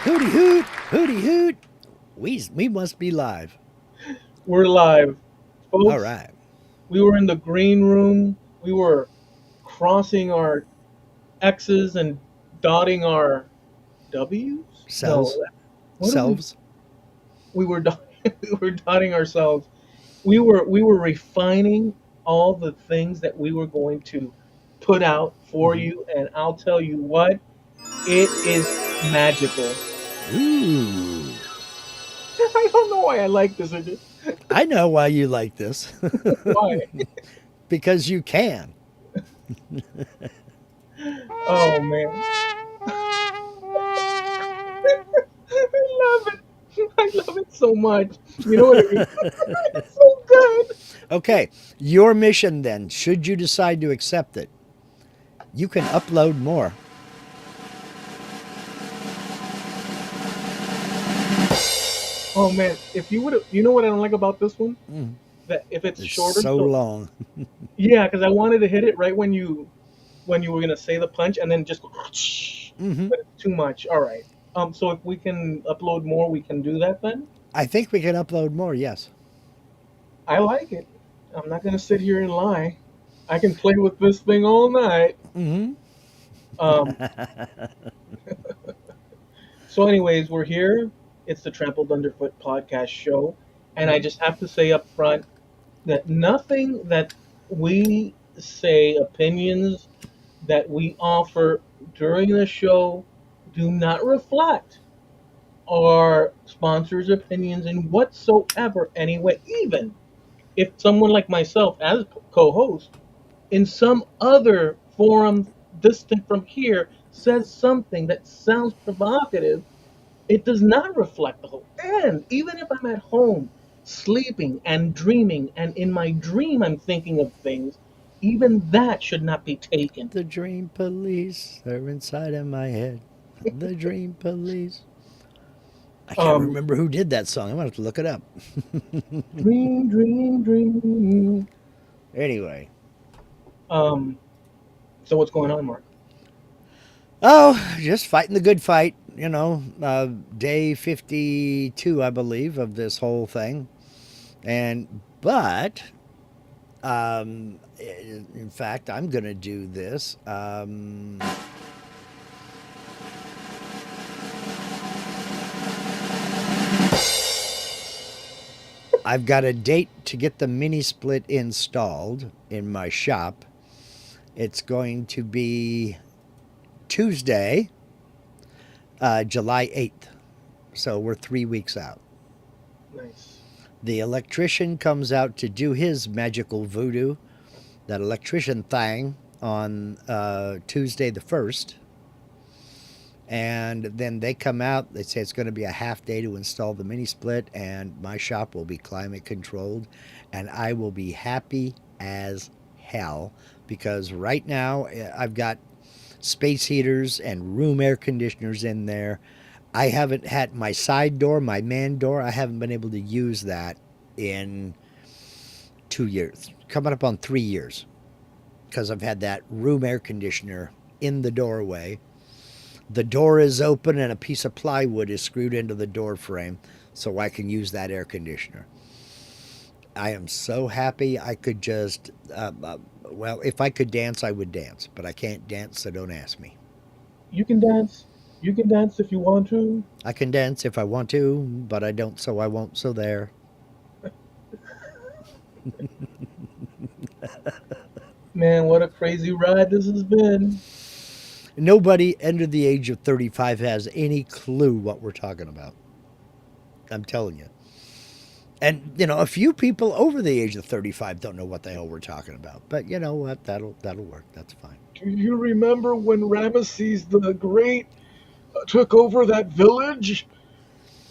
Hooty hoot, hooty hoot. We must be live. We're live. All Folks, right. we were in the green room. We were crossing our X's and dotting our W's? No. Selves, What do selves. we were we were dotting ourselves. We were refining all the things that we were going to put out for Hmm. you, and I'll tell you what, it is magical. Ooh. I don't know why I like this. I know why you like this. Why? Because you can. Oh man. I love it. I love it so much. You know what it is? It's so good. Okay, your mission then, should you decide to accept it, you can upload more. Oh man, if you would have, you know what I don't like about this one? Mm, That if it's it's shorter, so so long. yeah, because I wanted to hit it right when you were gonna say the punch and then just go, Hmm. but it's too much. All right. So if we can upload more, we can do that then. I think we can upload more, yes. I like it. I'm not gonna sit here and lie. I can play with this thing all night. Hmm. Um, So, anyways, we're here. It's the Trampled Underfoot podcast show. And I Hmm. just have to say up front that nothing that we say, opinions that we offer during the show, do not reflect our sponsors' opinions in whatsoever anyway. Even if someone like myself, as co host, in some other forum distant from here, says something that sounds provocative, it does not reflect the whole. And even if I'm at home, sleeping and dreaming, and in my dream I'm thinking of things, even that should not be taken. The dream police are inside of my head. The dream police. I can't Um, remember who did that song. I'm going to have to look it up. dream, dream, dream. Anyway. Um, so what's going on, Mark? Oh, just fighting the good fight. Day 52, I believe, of this whole thing. But, in fact, I'm going to do this. I've got a date to get the mini split installed in my shop. It's going to be Tuesday, July 8th. So we're 3 weeks out. Nice. The electrician comes out to do his magical voodoo, that electrician thing, on Tuesday the 1st. And then they come out, they say it's going to be a half day to install the mini split, and my shop will be climate controlled, and I will be happy as hell because right now I've got space heaters and room air conditioners in there. I haven't had my side door, my man door, I haven't been able to use that in 2 years, coming up on 3 years, because I've had that room air conditioner in the doorway. The door is open and a piece of plywood is screwed into the door frame so I can use that air conditioner. I am so happy I could just, well, if I could dance, I would dance, but I can't dance, so don't ask me. You can dance. You can dance if you want to. I can dance if I want to, but I don't, so I won't, so there. Man, what a crazy ride this has been. Nobody under the age of 35 has any clue what we're talking about. I'm telling you. And a few people over the age of 35 don't know what the hell we're talking about. But you know what? That'll work. That's fine. Do you remember when Ramesses the Great took over that village?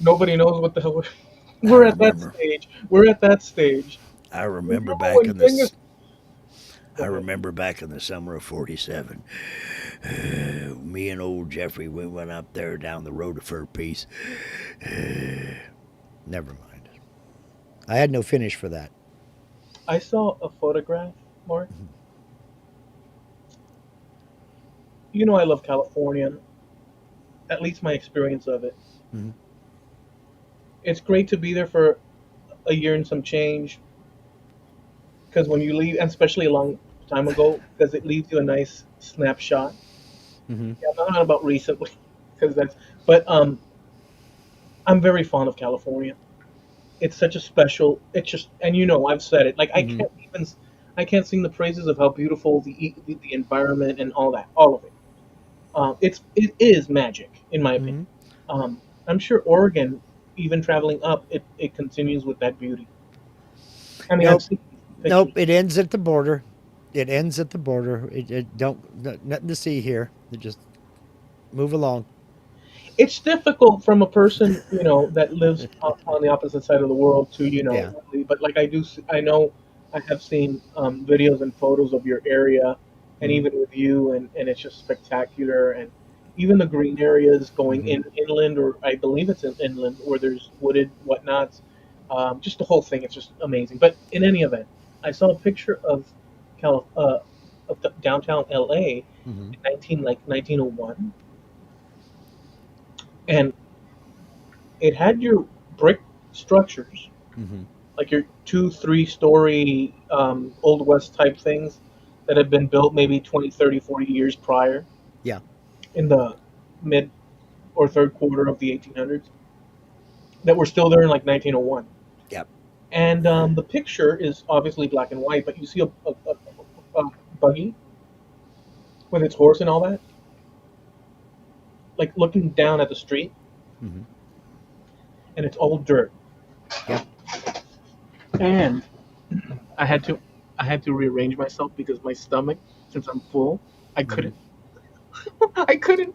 Nobody knows what the hell I we're at that remember. stage. We're at that stage. I remember Remember back when in Genghis? this. Go I ahead. remember back in the summer of '47. Me and old Jeffrey, we went up there down the road for a piece. Never mind. I had no finish for that. I saw a photograph, Mark. You know I love California. at least my experience of it. Hmm. It's great to be there for a year and some change, because when you leave, and especially a long time ago, because it leaves you a nice snapshot. Hmm. Yeah, not about recently, because that's. But I'm very fond of California. It's such a special. It's just, and I've said it. Like Hmm. I can't sing the praises of how beautiful the environment and all of it. It is magic in my opinion. Hmm. I'm sure Oregon, even traveling up, it continues with that beauty. I mean, I've Nope. seen Nope. pictures. It ends at the border. It ends at the border. It don't nothing to see here. It just move along. It's difficult from a person that lives on the opposite side of the world to Yeah. really, but like I know I have seen videos and photos of your area, and Hmm. even with you, and it's just spectacular. And even the green areas going Hmm. inland, or I believe it's in inland where there's wooded whatnots. Just the whole thing, it's just amazing. But in any event, I saw a picture of downtown LA Hmm. in 1901, and it had your brick structures, Hmm. like your 2, 3 story old west type things that had been built maybe 20, 30, 40 years prior Yeah. in the mid or third quarter of the 1800s that were still there in like 1901. Yep. And the picture is obviously black and white, but you see a buggy with its horse and all that, like looking down at the street, Hmm. and it's all dirt. Yep. And I had to I had to rearrange myself because my stomach, since I'm full, I Hmm. couldn't I couldn't.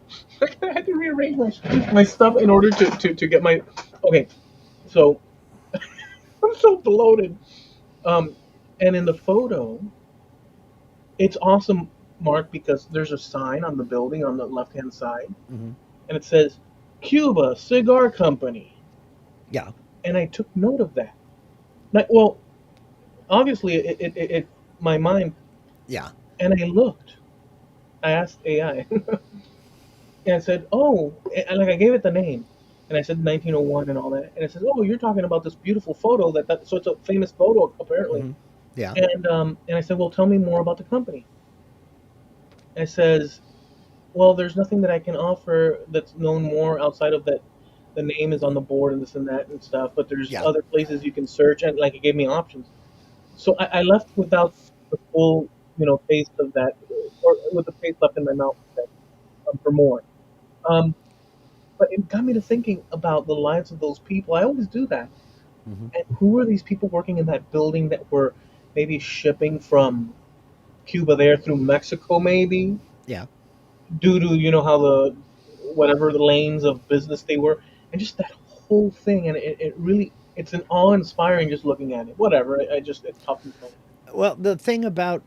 I had to rearrange my stuff in order to get my. Okay, so I'm so bloated. Um, and in the photo, it's awesome, Mark, because there's a sign on the building on the left hand side, Hmm. and it says Cuba Cigar Company. Yeah. And I took note of that. Like, well, obviously, my mind, Yeah. and I looked. I asked AI, and I said, "Oh," and like I gave it the name, and I said 1901 and all that, and it says, "Oh, you're talking about this beautiful photo so it's a famous photo apparently." Hmm. Yeah. And I said, "Well, tell me more about the company." And it says, "Well, there's nothing that I can offer that's known more outside of that. The name is on the board and this and that and stuff, but there's Yeah. other places you can search." And like it gave me options, so I left without the full taste of that, or with the taste left in my mouth for more. Um, But it got me to thinking about the lives of those people. I always do that. Hmm. And who were these people working in that building that were maybe shipping from Cuba there through Mexico, maybe Yeah. due to how the whatever the lanes of business they were, and just that whole thing. And it really it's an awe inspiring just looking at it. Whatever, I just it toughens my. Well, the thing about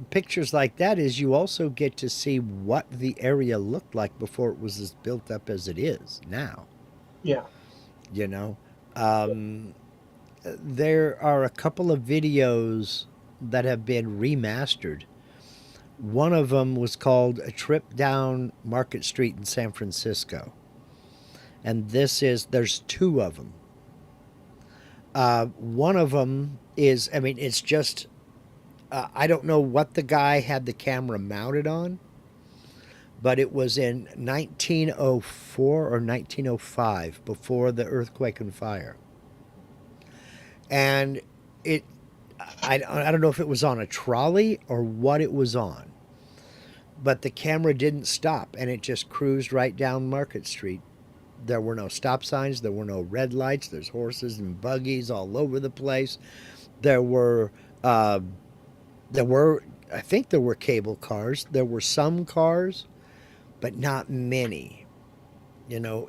pictures like that is you also get to see what the area looked like before it was as built up as it is now. Yeah. You know, um, there are a couple of videos that have been remastered. One of them was called A Trip Down Market Street in San Francisco. And there's two of them. One of them is, I mean, it's just, I don't know what the guy had the camera mounted on, but it was in 1904 or 1905 before the earthquake and fire. And it, I don't know if it was on a trolley or what it was on, but the camera didn't stop and it just cruised right down Market Street. There were no stop signs, there were no red lights, there's horses and buggies all over the place. There were, uh, there were, I think there were cable cars. There were some cars, but not many,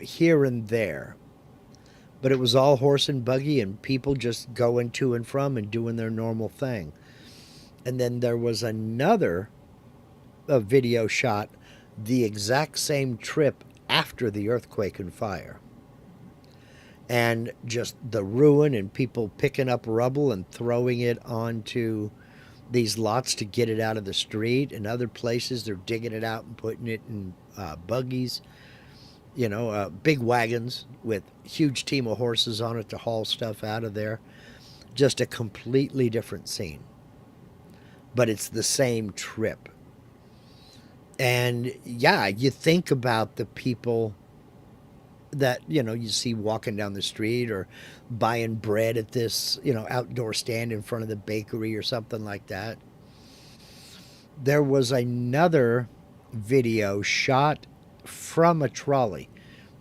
here and there. But it was all horse and buggy and people just going to and from and doing their normal thing. And then there was another video shot the exact same trip after the earthquake and fire. And just the ruin and people picking up rubble and throwing it onto these lots to get it out of the street. And other places, they're digging it out and putting it in buggies. big wagons with huge team of horses on it to haul stuff out of there. Just a completely different scene, but it's the same trip. And yeah, you think about the people that you see walking down the street or buying bread at this outdoor stand in front of the bakery or something like that. There was another video shot from a trolley.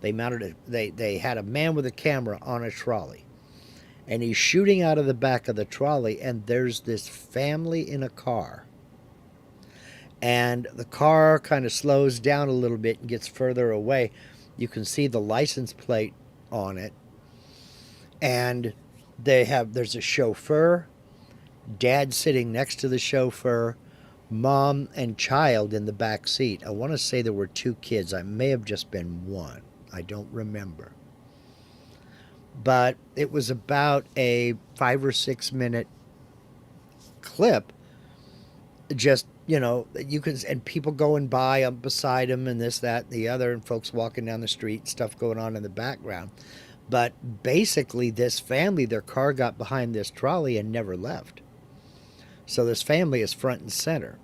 They had a man with a camera on a trolley, and he's shooting out of the back of the trolley, and there's this family in a car, and the car kind of slows down a little bit and gets further away. You can see the license plate on it, and there's a chauffeur, dad sitting next to the chauffeur, mom and child in the back seat. I want to say there were two kids. I may have just been one. I don't remember. But it was about a 5 or 6 minute clip. Just, you can, and people going by up beside him and this, that, and the other, and folks walking down the street, stuff going on in the background. But basically, this family, their car got behind this trolley and never left. So this family is front and center.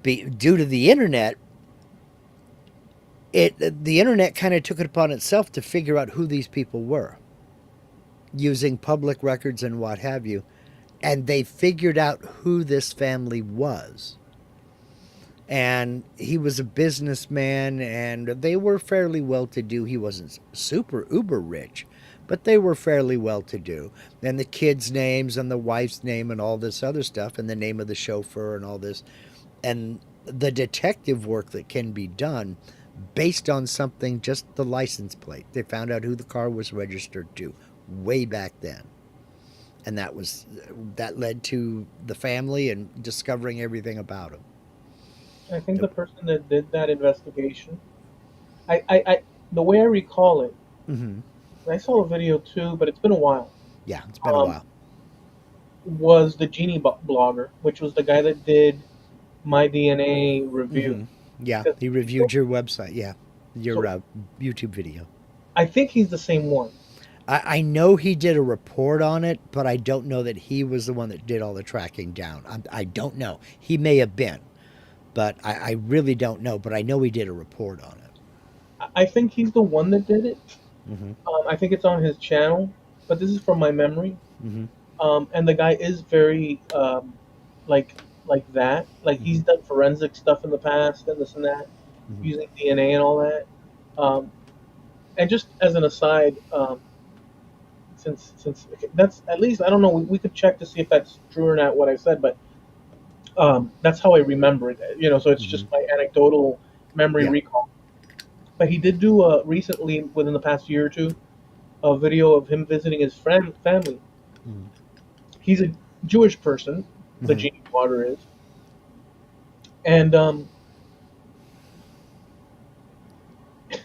Due to the internet, the internet kind of took it upon itself to figure out who these people were, using public records and what have you, and they figured out who this family was. And he was a businessman, and they were fairly well to do. He wasn't super uber rich, but they were fairly well to do. And the kids' names and the wife's name and all this other stuff, and the name of the chauffeur and all this, and the detective work that can be done based on something, just the license plate. They found out who the car was registered to way back then. And that led to the family and discovering everything about him. I think the person that did that investigation, the way I recall it, Mm-hmm. and I saw a video too, but it's been a while. Yeah, it's been a Um, while. was the Genie blogger, which was the guy that did my DNA review. Mm-hmm. Yeah, 'Cause- he reviewed your website. Yeah, your So YouTube video. I think he's the same one. I know he did a report on it, but I don't know that he was the one that did all the tracking down. I don't know. He may have been, but I really don't know. But I know he did a report on it. I think he's the one that did it. Mm-hmm. I think it's on his channel, but this is from my memory. Mm-hmm. And the guy is very like like that. Like Mm-hmm. he's done forensic stuff in the past and this and that, Mm-hmm. using DNA and all that. Um, and just as an aside, since that's at least I don't know, we could check to see if that's true or not what I said, but that's how I remember it. So it's Mm-hmm. just my anecdotal memory Yeah. recall. But he did do recently, within the past year or two, a video of him visiting his friend family. Mm-hmm. He's a Jewish person, the Mm-hmm. Genie Water is, and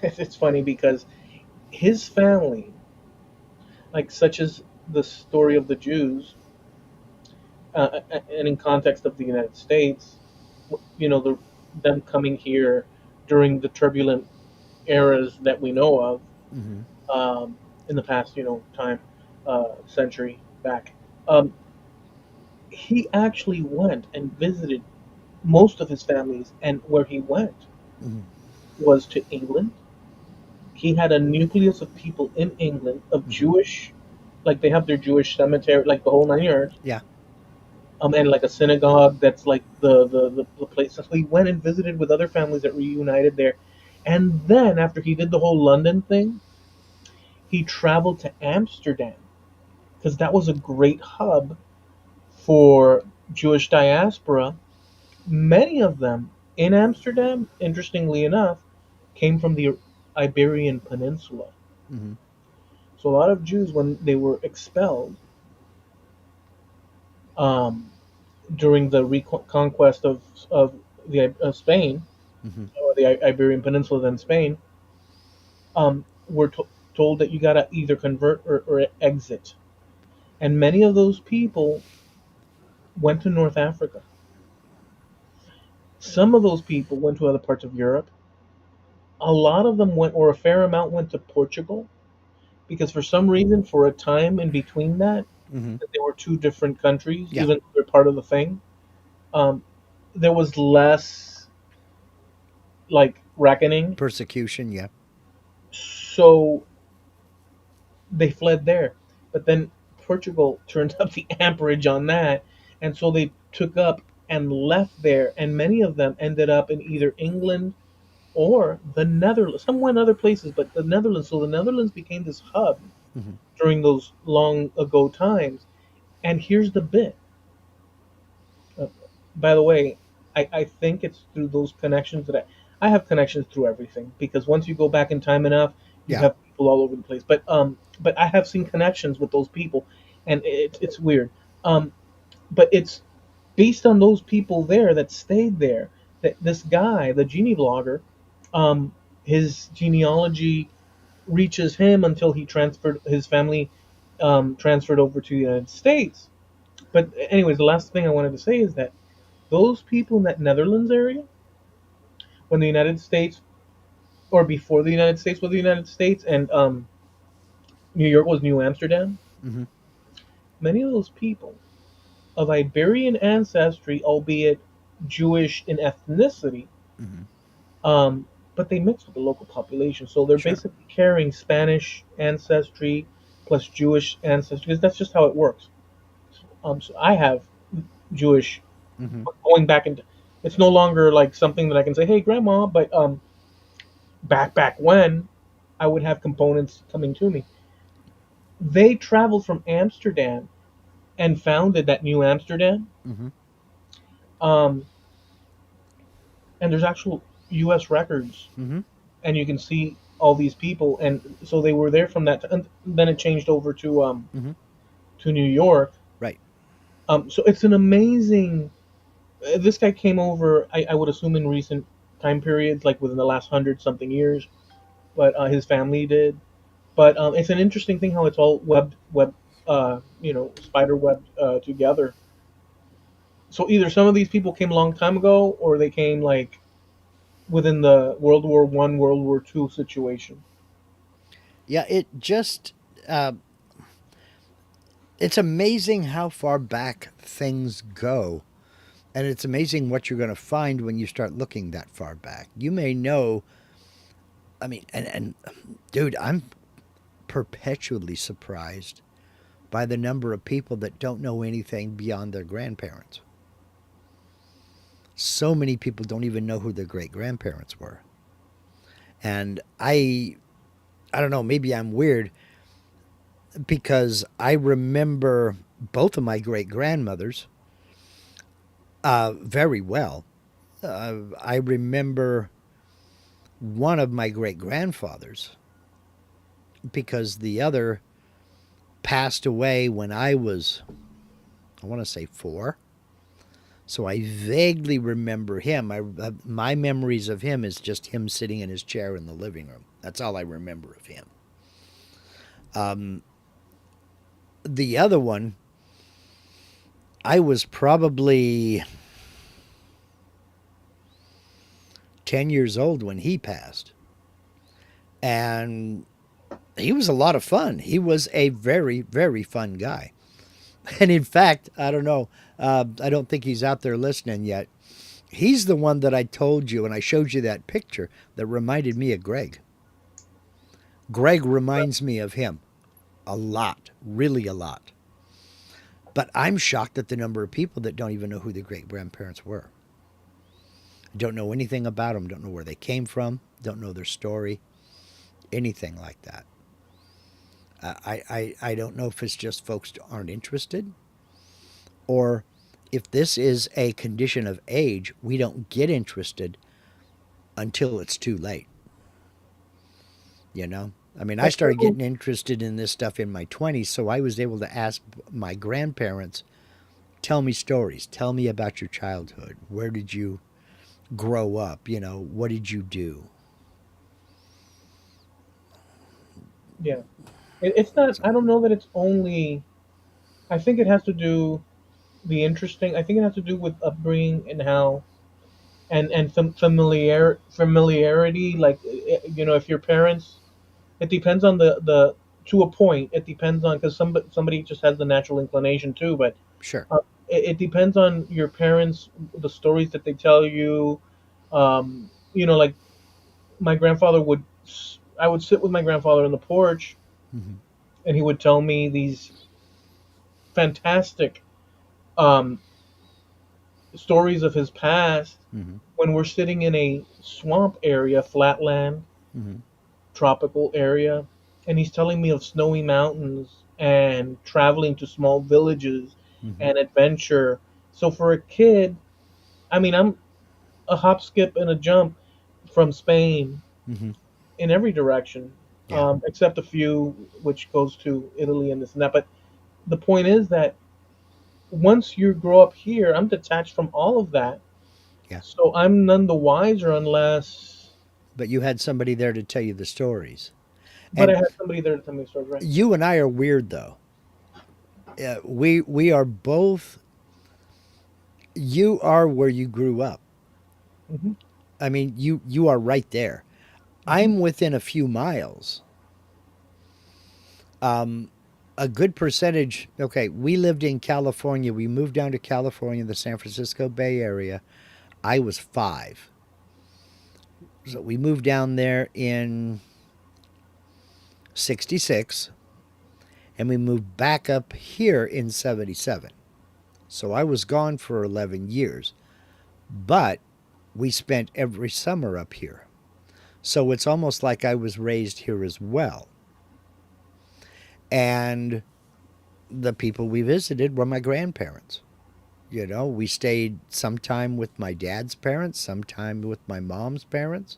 it's funny because his family, like such as the story of the Jews, and in context of the United States, the them coming here during the turbulent eras that we know of, Mm-hmm. in the past, time, century back. Um, he actually went and visited most of his families, and where he went Mm-hmm. was to England. He had a nucleus of people in England of Mm-hmm. Jewish, like they have their Jewish cemetery, like the whole 9 yards, Yeah. and like a synagogue that's like the place. So he went and visited with other families that reunited there, and then after he did the whole London thing, he traveled to Amsterdam because that was a great hub for Jewish diaspora. Many of them in Amsterdam, interestingly enough, came from the Iberian Peninsula. Mm-hmm. So a lot of Jews, when they were expelled um, during the reconquest of Spain, Mm-hmm. or the Iberian Peninsula, then Spain, were told that you gotta either convert or exit. And many of those people went to North Africa. Some of those people went to other parts of Europe. a lot of them went, or a fair amount went to Portugal, because for some reason, for a time in between that, Hmm. they were two different countries, Yeah. even though they're part of the thing. Um, there was less like reckoning, Persecution. Yeah. so they fled there. But then Portugal turned up the amperage on that, and so they took up and left there, and many of them ended up in either England or the Netherlands. Some went other places, but the Netherlands. So the Netherlands became this hub Hmm. during those long ago times. And here's the bit. Uh, by the way, I think it's through those connections that I have connections through everything, because once you go back in time enough, you Yeah. have people all over the place. But I have seen connections with those people, and it's weird. Um, but it's based on those people there that stayed there. That this guy, the genie blogger, um, his genealogy reaches him until he transferred his family, transferred over to the United States. But anyways, the last thing I wanted to say is that those people in that Netherlands area, when the United States, or before the United States was the United States, and New York was New Amsterdam, Hmm. many of those people of Iberian ancestry, albeit Jewish in ethnicity, Hmm. um, but they mix with the local population. So they're Sure. basically carrying Spanish ancestry plus Jewish ancestry, because that's just how it works. So I have Jewish, Hmm. but going back into, it's no longer like something that I can say, "Hey, grandma," but back when I would have components coming to me. They traveled from Amsterdam and founded that New Amsterdam. Hmm. Um, and there's actual U.S. records, Hmm. and you can see all these people, and so they were there from that. And then it changed over Hmm. to New York. Right. So it's an amazing. This guy came over, I would assume, in recent time periods, like within the last 100 something years, but his family did. But it's an interesting thing how it's all spider webbed together. So either some of these people came a long time ago, or they came like within the World War I, World War II situation. Yeah. Uh, it's amazing how far back things go. And it's amazing what you're going to find when you start looking that far back. You may know, I mean, and dude, I'm perpetually surprised by the number of people that don't know anything beyond their grandparents. So many people don't even know who their great grandparents were. And I don't know, maybe I'm weird because I remember both of my great grandmothers very well. I remember one of my great grandfathers because the other passed away when I was, I want to say 4. So I vaguely remember him. My memories of him is just him sitting in his chair in the living room. That's all I remember of him. The other one, I was probably 10 years old when he passed. And he was a lot of fun. He was a very, very fun guy. And in fact, I don't know, I don't think he's out there listening yet. He's the one that I told you, and I showed you that picture that reminded me of Greg. Greg reminds me of him a lot, really a lot. But I'm shocked at the number of people that don't even know who their great grandparents were. Don't know anything about them, don't know where they came from, don't know their story, anything like that. I don't know if it's just folks aren't interested or if this is a condition of age, we don't get interested until it's too late. You know? I mean, I That's started true. getting interested in this stuff in my 20s, so I was able to ask my grandparents, tell me stories. Tell me about your childhood. Where did you grow up? You know, what did you do? Yeah, it's not. So, I don't know that it's only. I think it has to do the interesting. I think it has to do with upbringing and how. and familiarity. Like if your parents, it depends on the to a point. It depends on because somebody just has the natural inclination too, but Sure. it depends on your parents, the stories that they tell you. Like my grandfather would. I would sit with my grandfather on the porch, Hmm. and he would tell me these fantastic um, stories of his past Hmm. when we're sitting in a swamp area, flatland, Hmm. tropical area, and he's telling me of snowy mountains and traveling to small villages Hmm. and adventure. So for a kid, I mean, I'm a hop, skip, and a jump from Spain Hmm. in every direction, Yeah. except a few which goes to Italy and this and that. But the point is that once you grow up here, I'm detached from all of that. Yeah. So I'm none the wiser unless, But you had somebody there to tell you the stories. but I And had somebody there to tell me the story, right? you and I are weird though. We are both. You are where you grew up. Hmm. I mean, you are right there. Hmm. I'm within a few miles. Um, a good percentage. Okay, we lived in California. We moved down to California, the San Francisco Bay Area. I was 5, so we moved down there in '66, and we moved back up here in '77. So I was gone for 11 years, but we spent every summer up here. So it's almost like I was raised here as well. And the people we visited were my grandparents. We stayed sometime with my dad's parents, sometime with my mom's parents,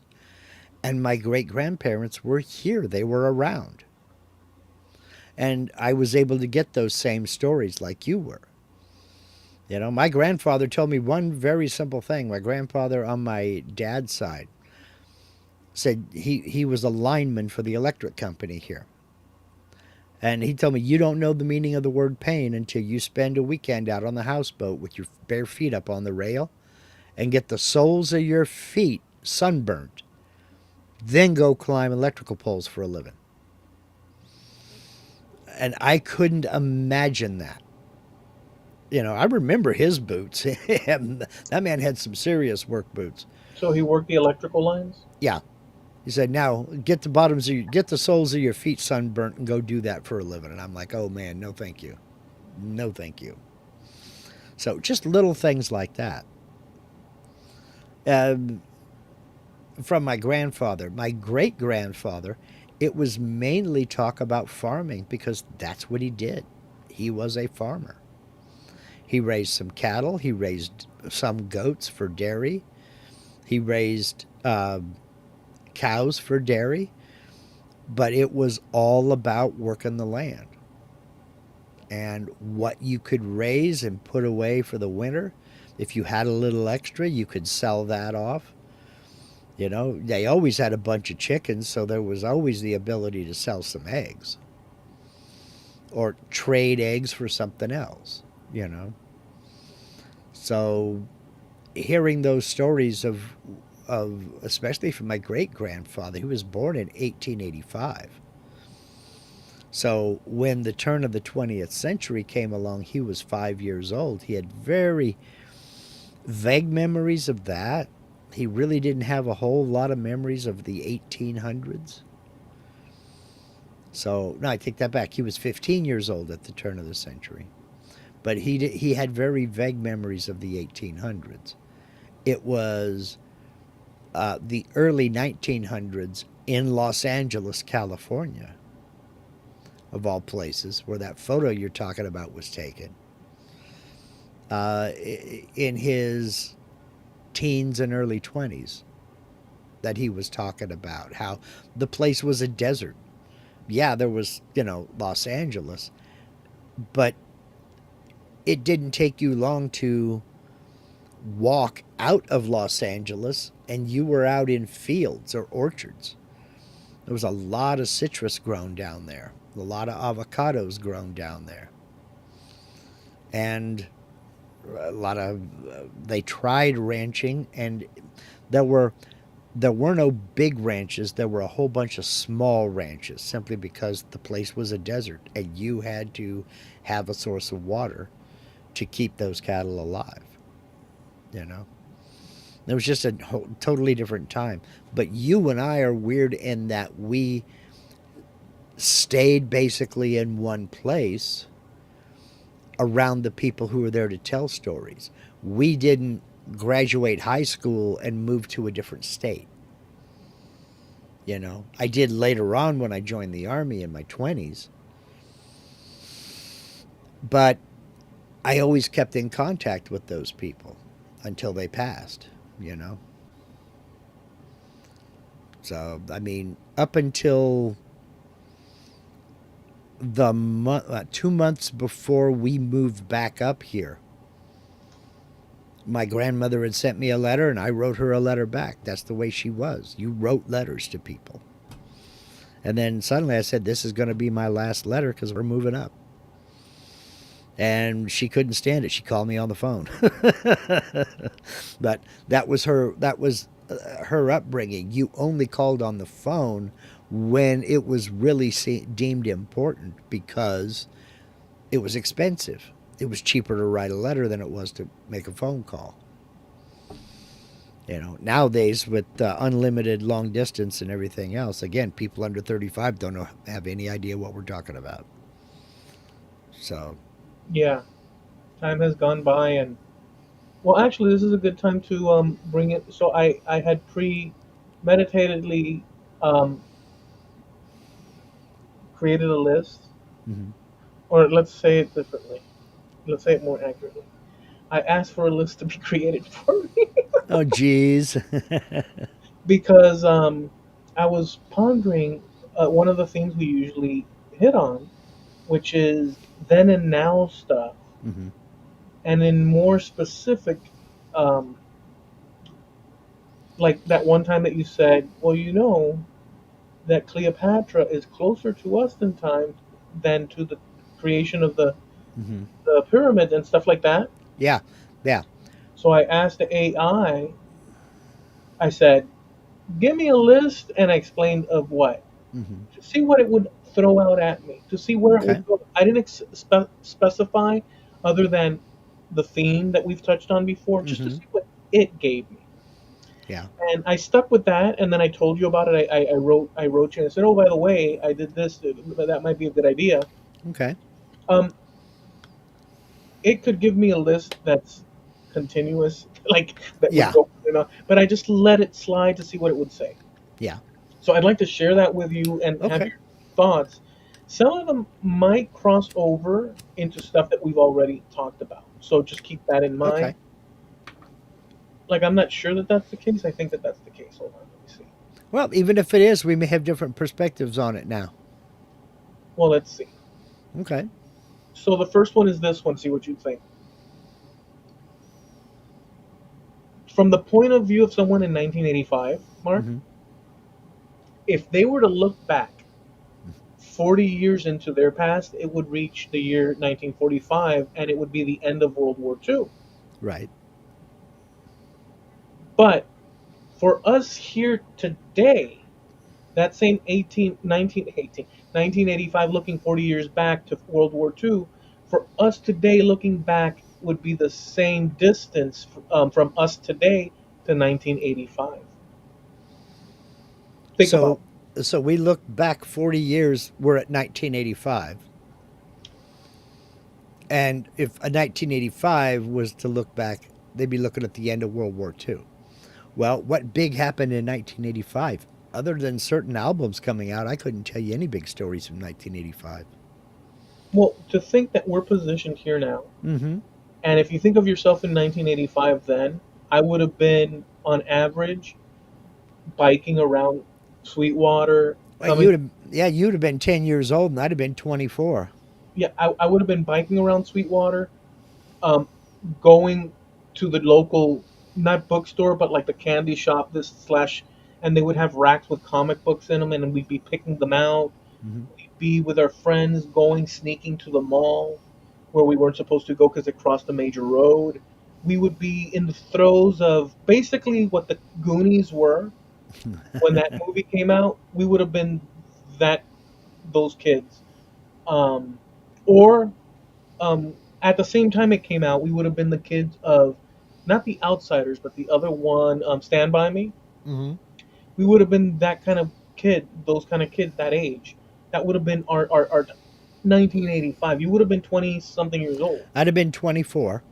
and my great grandparents were here. They were around. And I was able to get those same stories like you were. My grandfather told me one very simple thing. My grandfather on my dad's side said he was a lineman for the electric company here. And he told me, you don't know the meaning of the word pain until you spend a weekend out on the houseboat with your bare feet up on the rail and get the soles of your feet sunburnt. Then go climb electrical poles for a living. And I couldn't imagine that. I remember his boots. That man had some serious work boots. So he worked the electrical lines. Yeah. He said, now get the soles of your feet sunburnt and go do that for a living. And I'm like, oh man, no thank you. No thank you. So just little things like that. Um, from my grandfather, my great grandfather, it was mainly talk about farming because that's what he did. He was a farmer. He raised some cattle, he raised some goats for dairy, he raised cows for dairy, but it was all about working the land and what you could raise and put away for the winter. If you had a little extra, you could sell that off. They always had a bunch of chickens, so there was always the ability to sell some eggs or trade eggs for something else, you know. So hearing those stories of especially from my great grandfather, who was born in 1885. So when the turn of the 20th century came along, he was 5 years old. He had very vague memories of that. He really didn't have a whole lot of memories of the 1800s. So, no, I take that back. He was 15 years old at the turn of the century. But he had very vague memories of the 1800s. It was the early 1900s in Los Angeles, California, of all places, where that photo you're talking about was taken. In his teens and early 20s, that he was talking about how the place was a desert. Yeah, there was, Los Angeles, but it didn't take you long to walk out of Los Angeles and you were out in fields or orchards. There was a lot of citrus grown down there, a lot of avocados grown down there. And a lot of they tried ranching, and there were there were no big ranches. There were a whole bunch of small ranches simply because the place was a desert and you had to have a source of water to keep those cattle alive. You know, it was just a totally different time. But you and I are weird in that we stayed basically in one place around the people who were there to tell stories. We didn't graduate high school and move to a different state. You know, I did later on when I joined the army in my 20s, but I always kept in contact with those people until they passed, you know. So, I mean, up until 2 months before we moved back up here, my grandmother had sent me a letter and I wrote her a letter back. That's the way she was. You wrote letters to people. And then suddenly I said, this is going to be my last letter because we're moving up. And she couldn't stand it. She called me on the phone. But that was her upbringing. You only called on the phone when it was really deemed important because it was expensive. It was cheaper to write a letter than it was to make a phone call. You know, nowadays with unlimited long distance and everything else, again, people under 35 don't have any idea what we're talking about. So, Yeah, time has gone by, and well, actually, this is a good time to bring it. So I had premeditatedly um, created a list, mhm. or let's say it differently. Let's say it more accurately. I asked for a list to be created for me Oh, geez. because I was pondering one of the things we usually hit on, which is then and now stuff, Hmm. and in more specific, um, like that one time that you said, well, you know, that Cleopatra is closer to us in time than to the creation of Hmm. the pyramids and stuff like that. Yeah, yeah. So I asked the AI, I said, give me a list, and I explained of what, Hmm. to see what it would throw out at me, to see where it Okay. would go. I didn't specify other than the theme that we've touched on before, just to Hmm. see what it gave me. Yeah. And I stuck with that, and then I told you about it. I wrote you and I said, oh, by the way, I did this. That might be a good idea. Okay. Um, it could give me a list that's continuous, like that would Yeah. go, you know, but I just let it slide to see what it would say. Yeah. So I'd like to share that with you and have Okay. your thoughts. Some of them might cross over into stuff that we've already talked about. So just keep that in mind. Okay. Like, I'm not sure that that's the case. I think that that's the case. Hold on, let me see. Well, even if it is, we may have different perspectives on it now. Well, let's see. Okay. So the first one is this one. See what you think. From the point of view of someone in 1985, Mark, Hmm. if they were to look back 40 years into their past, it would reach the year 1945 and it would be the end of World War II. Right. But for us here today, that same 1985 looking 40 years back to World War II, for us today looking back would be the same distance from us today to 1985. Think about So, so we look back 40 years. We're at 1985, and if a 1985 was to look back, they'd be looking at the end of World War II. Well, what big happened in 1985? Other than certain albums coming out, I couldn't tell you any big stories from 1985. well, to think that we're positioned here now, Mm-hmm. and if you think of yourself in 1985, then I would have been on average biking around Sweetwater, Well, coming. you'd have been 10 years old, and I'd have been 24. Yeah, I would have been biking around Sweetwater, um, going to the local, not bookstore, but like the candy shop, this slash, and they would have racks with comic books in them, and we'd be picking them out. Mm-hmm. We'd be with our friends, going sneaking to the mall. where we weren't supposed to go because it crossed a major road. We would be in the throes of basically what the Goonies were when that movie came out. We would have been that those kids, um, or at the same time it came out, we would have been the kids of not the Outsiders, but the other one, Stand By Me. Hmm. We would have been that kind of kid, those kind of kids that age. That would have been our 1985. You would have been 20 something years old. I'd have been 24,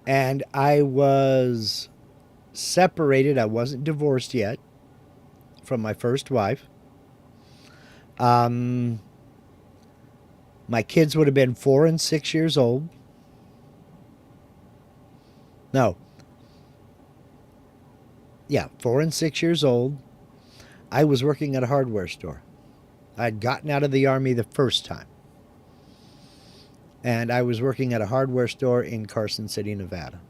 and I was separated. I wasn't divorced yet from my first wife. Um, my kids would have been 4 and 6 years old. No, yeah, 4 and 6 years old. I was working at a hardware store. I'd gotten out of the Army the first time, and I was working at a hardware store in Carson City, Nevada,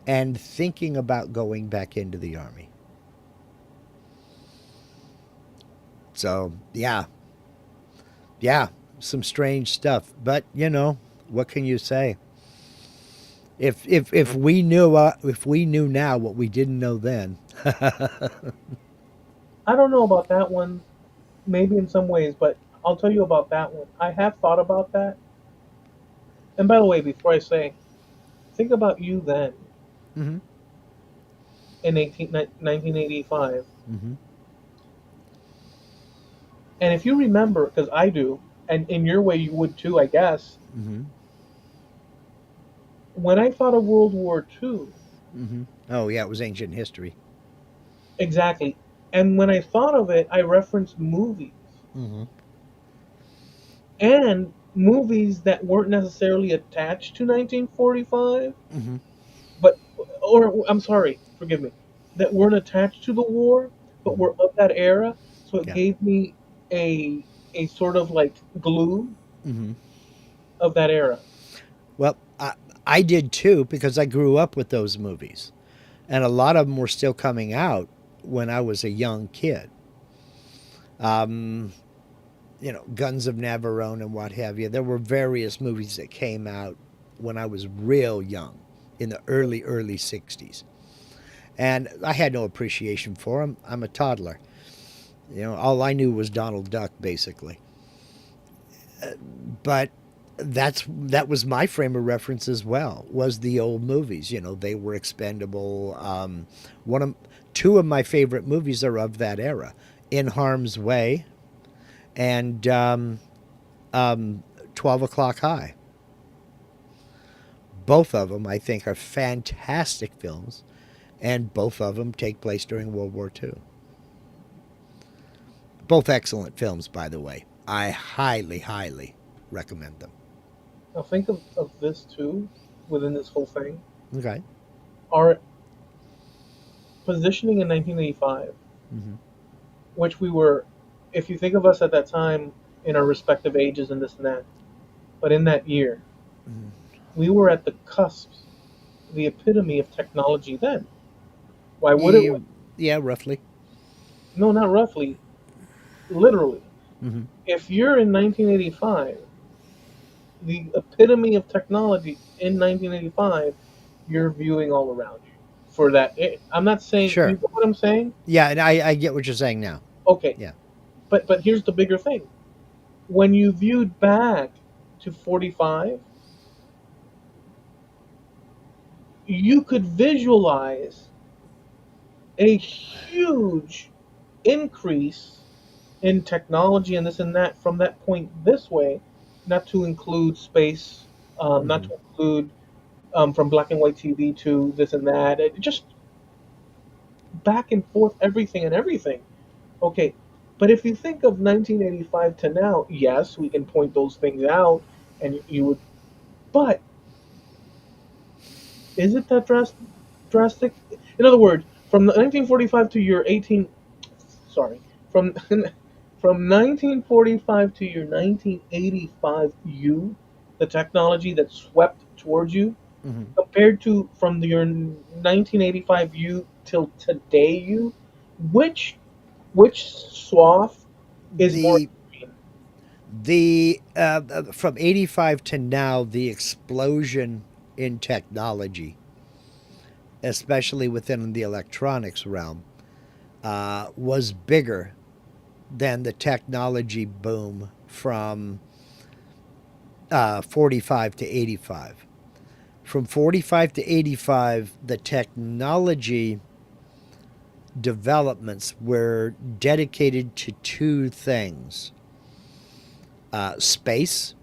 and thinking about going back into the Army. So, yeah, yeah, some strange stuff. But, what can you say? If we knew now what we didn't know then. I don't know about that one, maybe in some ways, but I'll tell you about that one. I have thought about that. And by the way, before I say, think about you then Hmm. in 1985. Hmm. And if you remember, because I do, and in your way you would too, I guess, Hmm. when I thought of World War II, Hmm. Oh yeah, it was ancient history. exactly, and when I thought of it, I referenced movies. Hmm. And movies that weren't necessarily attached to 1945, Hmm. but, or I'm sorry, forgive me, that weren't attached to the war, but Hmm. were of that era. So it Yeah. gave me a sort of like glue Hmm. of that era. Well, I did too because I grew up with those movies, and a lot of them were still coming out when I was a young kid. Um, Guns of Navarone and what have you. There were various movies that came out when I was real young in the early 60s. And I had no appreciation for them. I'm a toddler. All I knew was Donald Duck, basically. But that was my frame of reference as well. Was the old movies? They were expendable. One of two of my favorite movies are of that era: In Harm's Way and 12 O'clock High. Both of them, I think, are fantastic films, and both of them take place during World War II. Both excellent films, by the way. I highly, highly recommend them. Now think of this too, within this whole thing. Okay. Our positioning in 1985, Hmm. which we were, if you think of us at that time in our respective ages and this and that, but in that year, we were at the cusp, the epitome of technology then. Why would it? Yeah, yeah, roughly. No, not roughly, literally. Hmm. If you're in 1985, the epitome of technology in 1985, you're viewing all around you. For that, I'm not saying you Sure. know what I'm saying. Yeah, and I get what you're saying now. Okay, Yeah. but here's the bigger thing. When you viewed back to 45, you could visualize a huge increase in technology and this and that from that point this way, not to include space, not Hmm. to include from black and white TV to this and that. It just back and forth, everything and everything. Okay, but if you think of 1985 to now, yes, we can point those things out, and you would. But is it that drastic? In other words, from 1945 to your 18, sorry, from from 1945 to your 1985 you, the technology that swept towards you, Hmm. compared to from your 1985 you till today which which swath is more The extreme? The from 85 to now, the explosion in technology, especially within the electronics realm, was bigger than the technology boom from 45 to 85. From 45 to 85, the technology developments were dedicated to two things: space,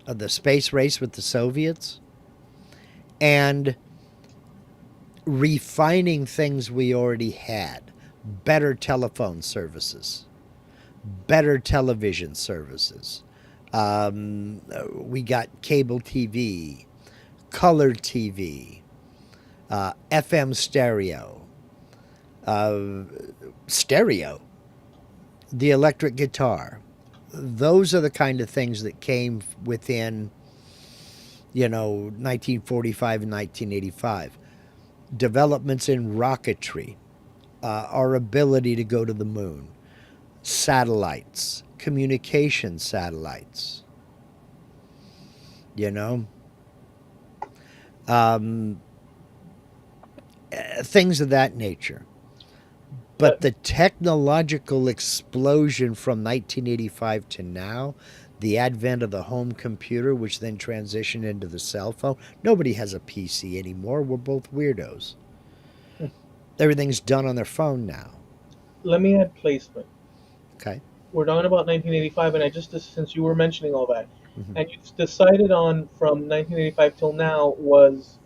the space race with the Soviets, and refining things we already had: better telephone services, better television services. We got cable TV, color TV, FM uh, stereo, the electric guitar. Those are the kind of things that came within, 1945 and 1985. Developments in rocketry, our ability to go to the moon, satellites, communication satellites, you know, um, things of that nature. Uh, But the technological explosion from 1985 to now, the advent of the home computer, which then transitioned into the cell phone, nobody has a PC anymore. We're both weirdos. Everything's done on their phone now. Let me add placement. Okay. We're talking about 1985, and I just since you were mentioning all that, Hmm. and you decided on from 1985 till now was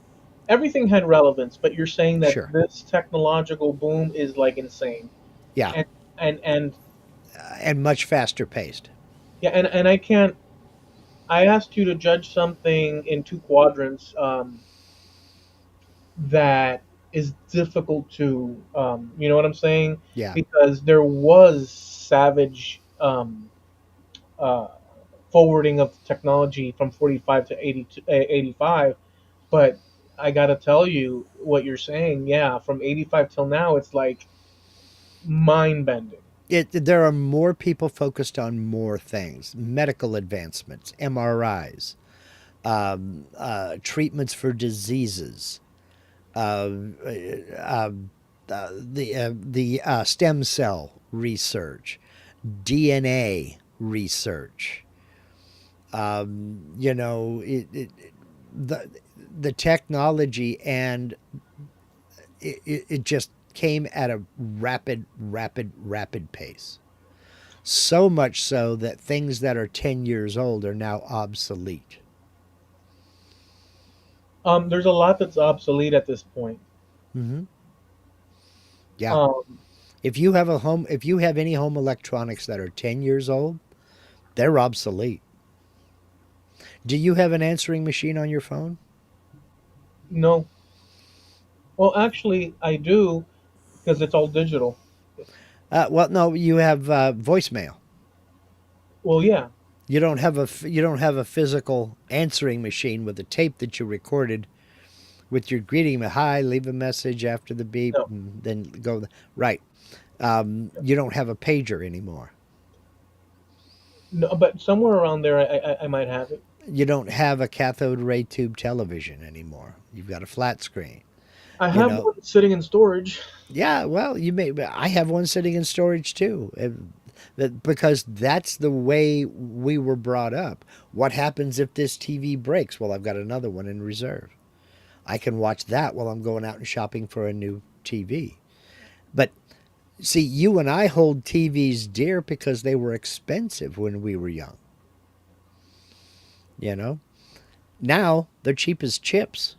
everything had relevance, but you're saying that Sure. this technological boom is like insane, Yeah. and and And much faster paced. yeah, and I can't. I asked you to judge something in two quadrants that is difficult to, you know what I'm saying? Yeah. Because there was savage uh, forwarding of technology from 45 to 80 to 85, but I gotta tell you what you're saying. Yeah, from 85 till now, it's like mind bending. There are more people focused on more things: medical advancements, MRIs, treatments for diseases, uh, uh, the stem cell research, DNA research. The the technology, and it just came at a rapid pace. So much so that things that are 10 years old are now obsolete. There's a lot that's obsolete at this point. Hmm. Yeah. Um, If you have any home electronics that are 10 years old, they're obsolete. Do you have an answering machine on your phone? no, well, actually, I do because it's all digital. Well, no, you have voicemail. Well, yeah, You don't have a physical answering machine with a tape that you recorded with your greeting. Hi, leave a message after the beep, no, and then go. Right. You don't have a pager anymore. no, but somewhere around there, I might have it. You don't have a cathode ray tube television anymore. You've got a flat screen. I You have know, one sitting in storage. yeah. Well, you may. I have one sitting in storage too. Because that's the way we were brought up. What happens if this TV breaks? Well, I've got another one in reserve. I can watch that while I'm going out and shopping for a new TV. But see, you and I hold TVs dear because they were expensive when we were young. You know, now they're cheap as chips.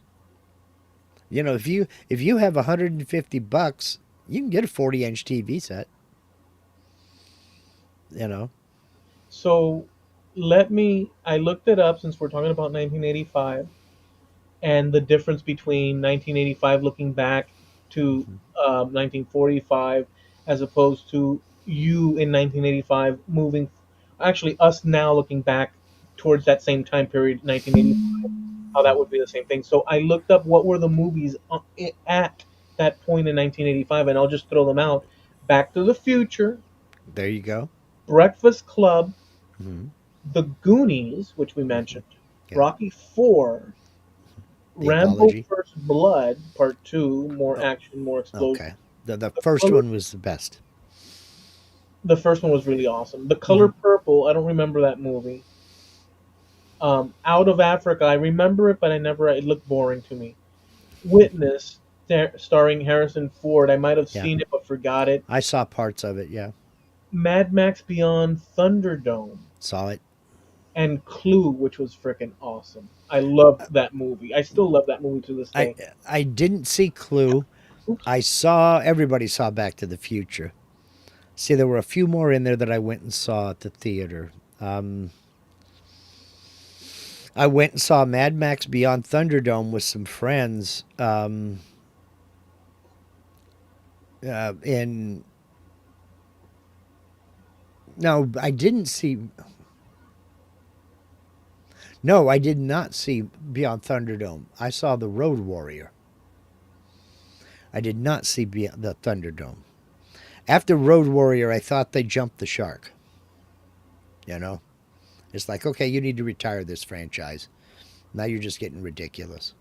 If you have $150, you can get a 40-inch TV set. You know, So let me. I looked it up since we're talking about 1985 and the difference between 1985 looking back to 1945 as opposed to you in 1985 moving. Actually, us now looking back towards that same time period, 1985, how that would be the same thing. So I looked up what were the movies at that point in 1985, and I'll just throw them out: Back to the Future, there you go. Breakfast Club, Hmm. The Goonies, which we Hmm. mentioned, Yeah. Rocky 4, The Rambo apology. First Blood, Part 2, more Oh, action, more explosion. okay. The The first color, one was the best. the first one was really awesome. The Color Hmm. Purple, I don't remember that movie. Out of Africa, I remember it, but I never. It looked boring to me. Witness, starring Harrison Ford. I might have Yeah. seen it but forgot it. I saw parts of it. Yeah. Mad Max Beyond Thunderdome Saw it. and Clue, which was freaking awesome. I loved that movie. I still love that movie to this I day. I didn't see Clue. Oops. I saw everybody saw Back to the Future. See, there were a few more in there that I went and saw at the theater. Um, I went and saw Mad Max Beyond Thunderdome with some friends. In no, I didn't see. No, I did not see Beyond Thunderdome. I saw the Road Warrior. I did not see Beyond the Thunderdome. After Road Warrior, I thought they jumped the shark. You know, it's like, okay, you need to retire this franchise. Now you're just getting ridiculous.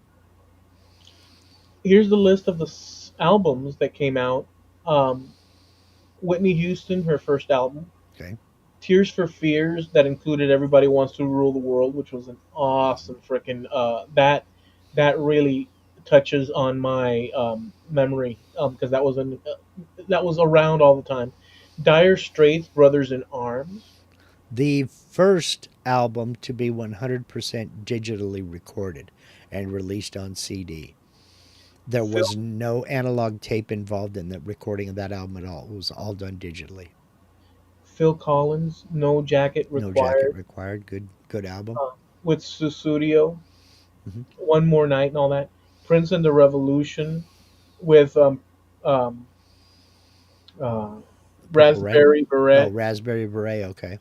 Here's the list of the albums that came out. Um, Whitney Houston, her first album. Okay. Tears for Fears, that included Everybody Wants to Rule the World, which was an awesome freaking that really touches on my memory because that was around all the time. Dire Straits, Brothers in Arms. The first album to be 100% digitally recorded and released on CD. There Phil was no analog tape involved in the recording of that album at all. It was all done digitally. Phil Collins, No Jacket No jacket Required, required. Good album. uh, with Susudio, Hmm. One More Night, and all that. Prince and the Revolution with um, uh, Purple Rain. Raspberry Oh, Beret. Raspberry Beret. Okay.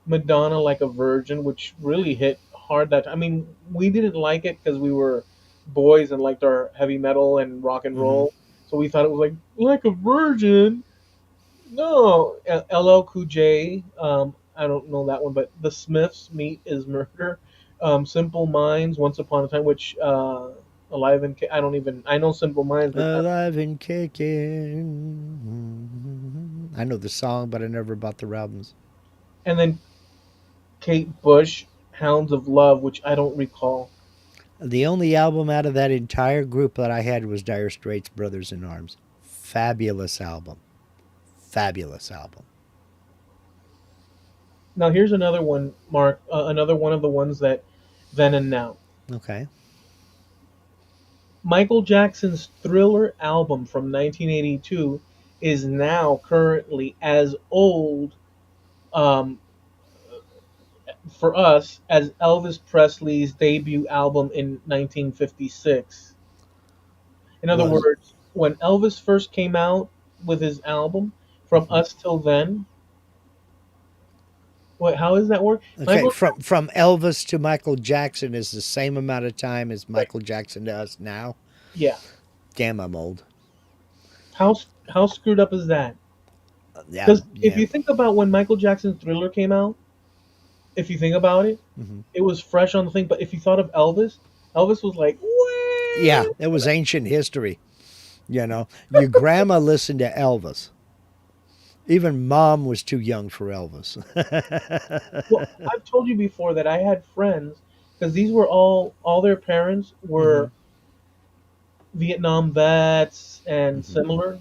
Madonna Like a Virgin, which really hit hard. That I mean, we didn't like it because we were boys and liked our heavy metal and rock and Hmm. roll, so we thought it was like a virgin. No, LL Cool J. I don't know that one, but the Smiths, Meat is Murder. Simple Minds, Once Upon a Time, which Alive and I don't even I know Simple Minds, but Alive and kicking. I know the song, but I never bought the albums. and then Kate Bush, Hounds of Love, which I don't recall. The only album out of that entire group that I had was Dire Straits' Brothers in Arms. Fabulous album. Fabulous album. Now here's another one, Mark. Another one of the ones that then and now. Okay. Michael Jackson's Thriller album from 1982 is now currently as old um, for us as Elvis Presley's debut album in 1956. In other Was words, when Elvis first came out with his album, from mhm. us till then, what? How does that work? Okay. Michael, From Elvis to Michael Jackson is the same amount of time as right? Michael Jackson to us now. Yeah. Damn, I'm old. How screwed up is that? Yeah. Because if Yeah. you think about when Michael Jackson's Thriller came out, if you think about it, Hmm. it was fresh on the thing. But if you thought of Elvis, Elvis was like, Yeah. way. It was ancient history. You know, your grandma listened to Elvis. Even mom was too young for Elvis. Well, I've told you before that I had friends because these were all their parents Hmm. were Vietnam vets and Hmm. similar.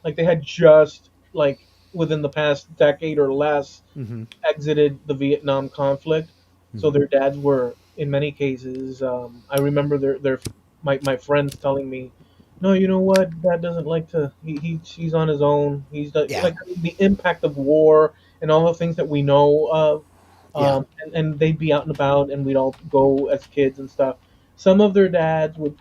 Like they had just like within the past decade or less Hmm. exited the Vietnam conflict. So Hmm. their dads were, in many cases, I remember my friends telling me, "No, you know what? Dad doesn't like to. He's on his own. Yeah. Like the impact of war and all the things that we know of. Yeah. And they'd be out and about, and we'd all go as kids and stuff. Some of their dads would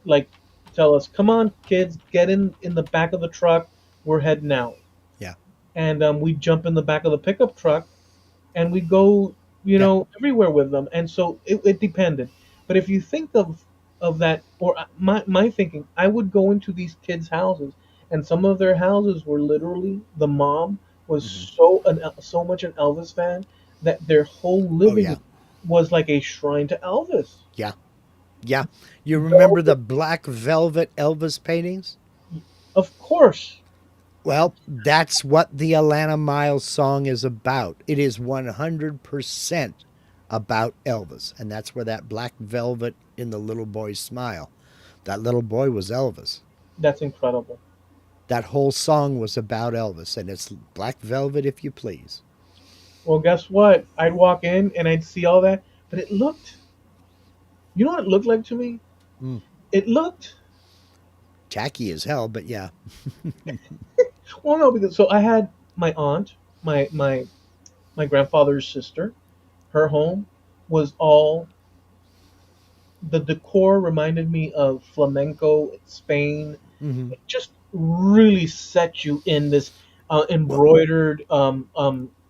like tell us, "Come on, kids, get in the back of the truck. We're heading out." Yeah. And we'd jump in the back of the pickup truck and we'd go, Yeah. everywhere with them. And so it depended. But if you think of that, or my thinking, I would go into these kids' houses, and some of their houses were literally the mom was Hmm. so much an Elvis fan that their whole Oh living yeah, was like a shrine to Elvis. yeah, yeah. You remember the Velvet, black velvet Elvis paintings? of course. Well, that's what the Atlanta Miles song is about. It is 100% about Elvis. And that's where that black velvet in the little boy's smile. That little boy was Elvis. That's incredible. That whole song was about Elvis. And it's black velvet, if you please. Well, guess what? I'd walk in and I'd see all that, but it looked, you know what it looked like to me? Mm. It looked, Tacky as hell, but yeah. well, no, because so I had my aunt, my grandfather's sister. Her home was all, the decor reminded me of flamenco in Spain. Hmm. It just really set you in this Well, embroidered,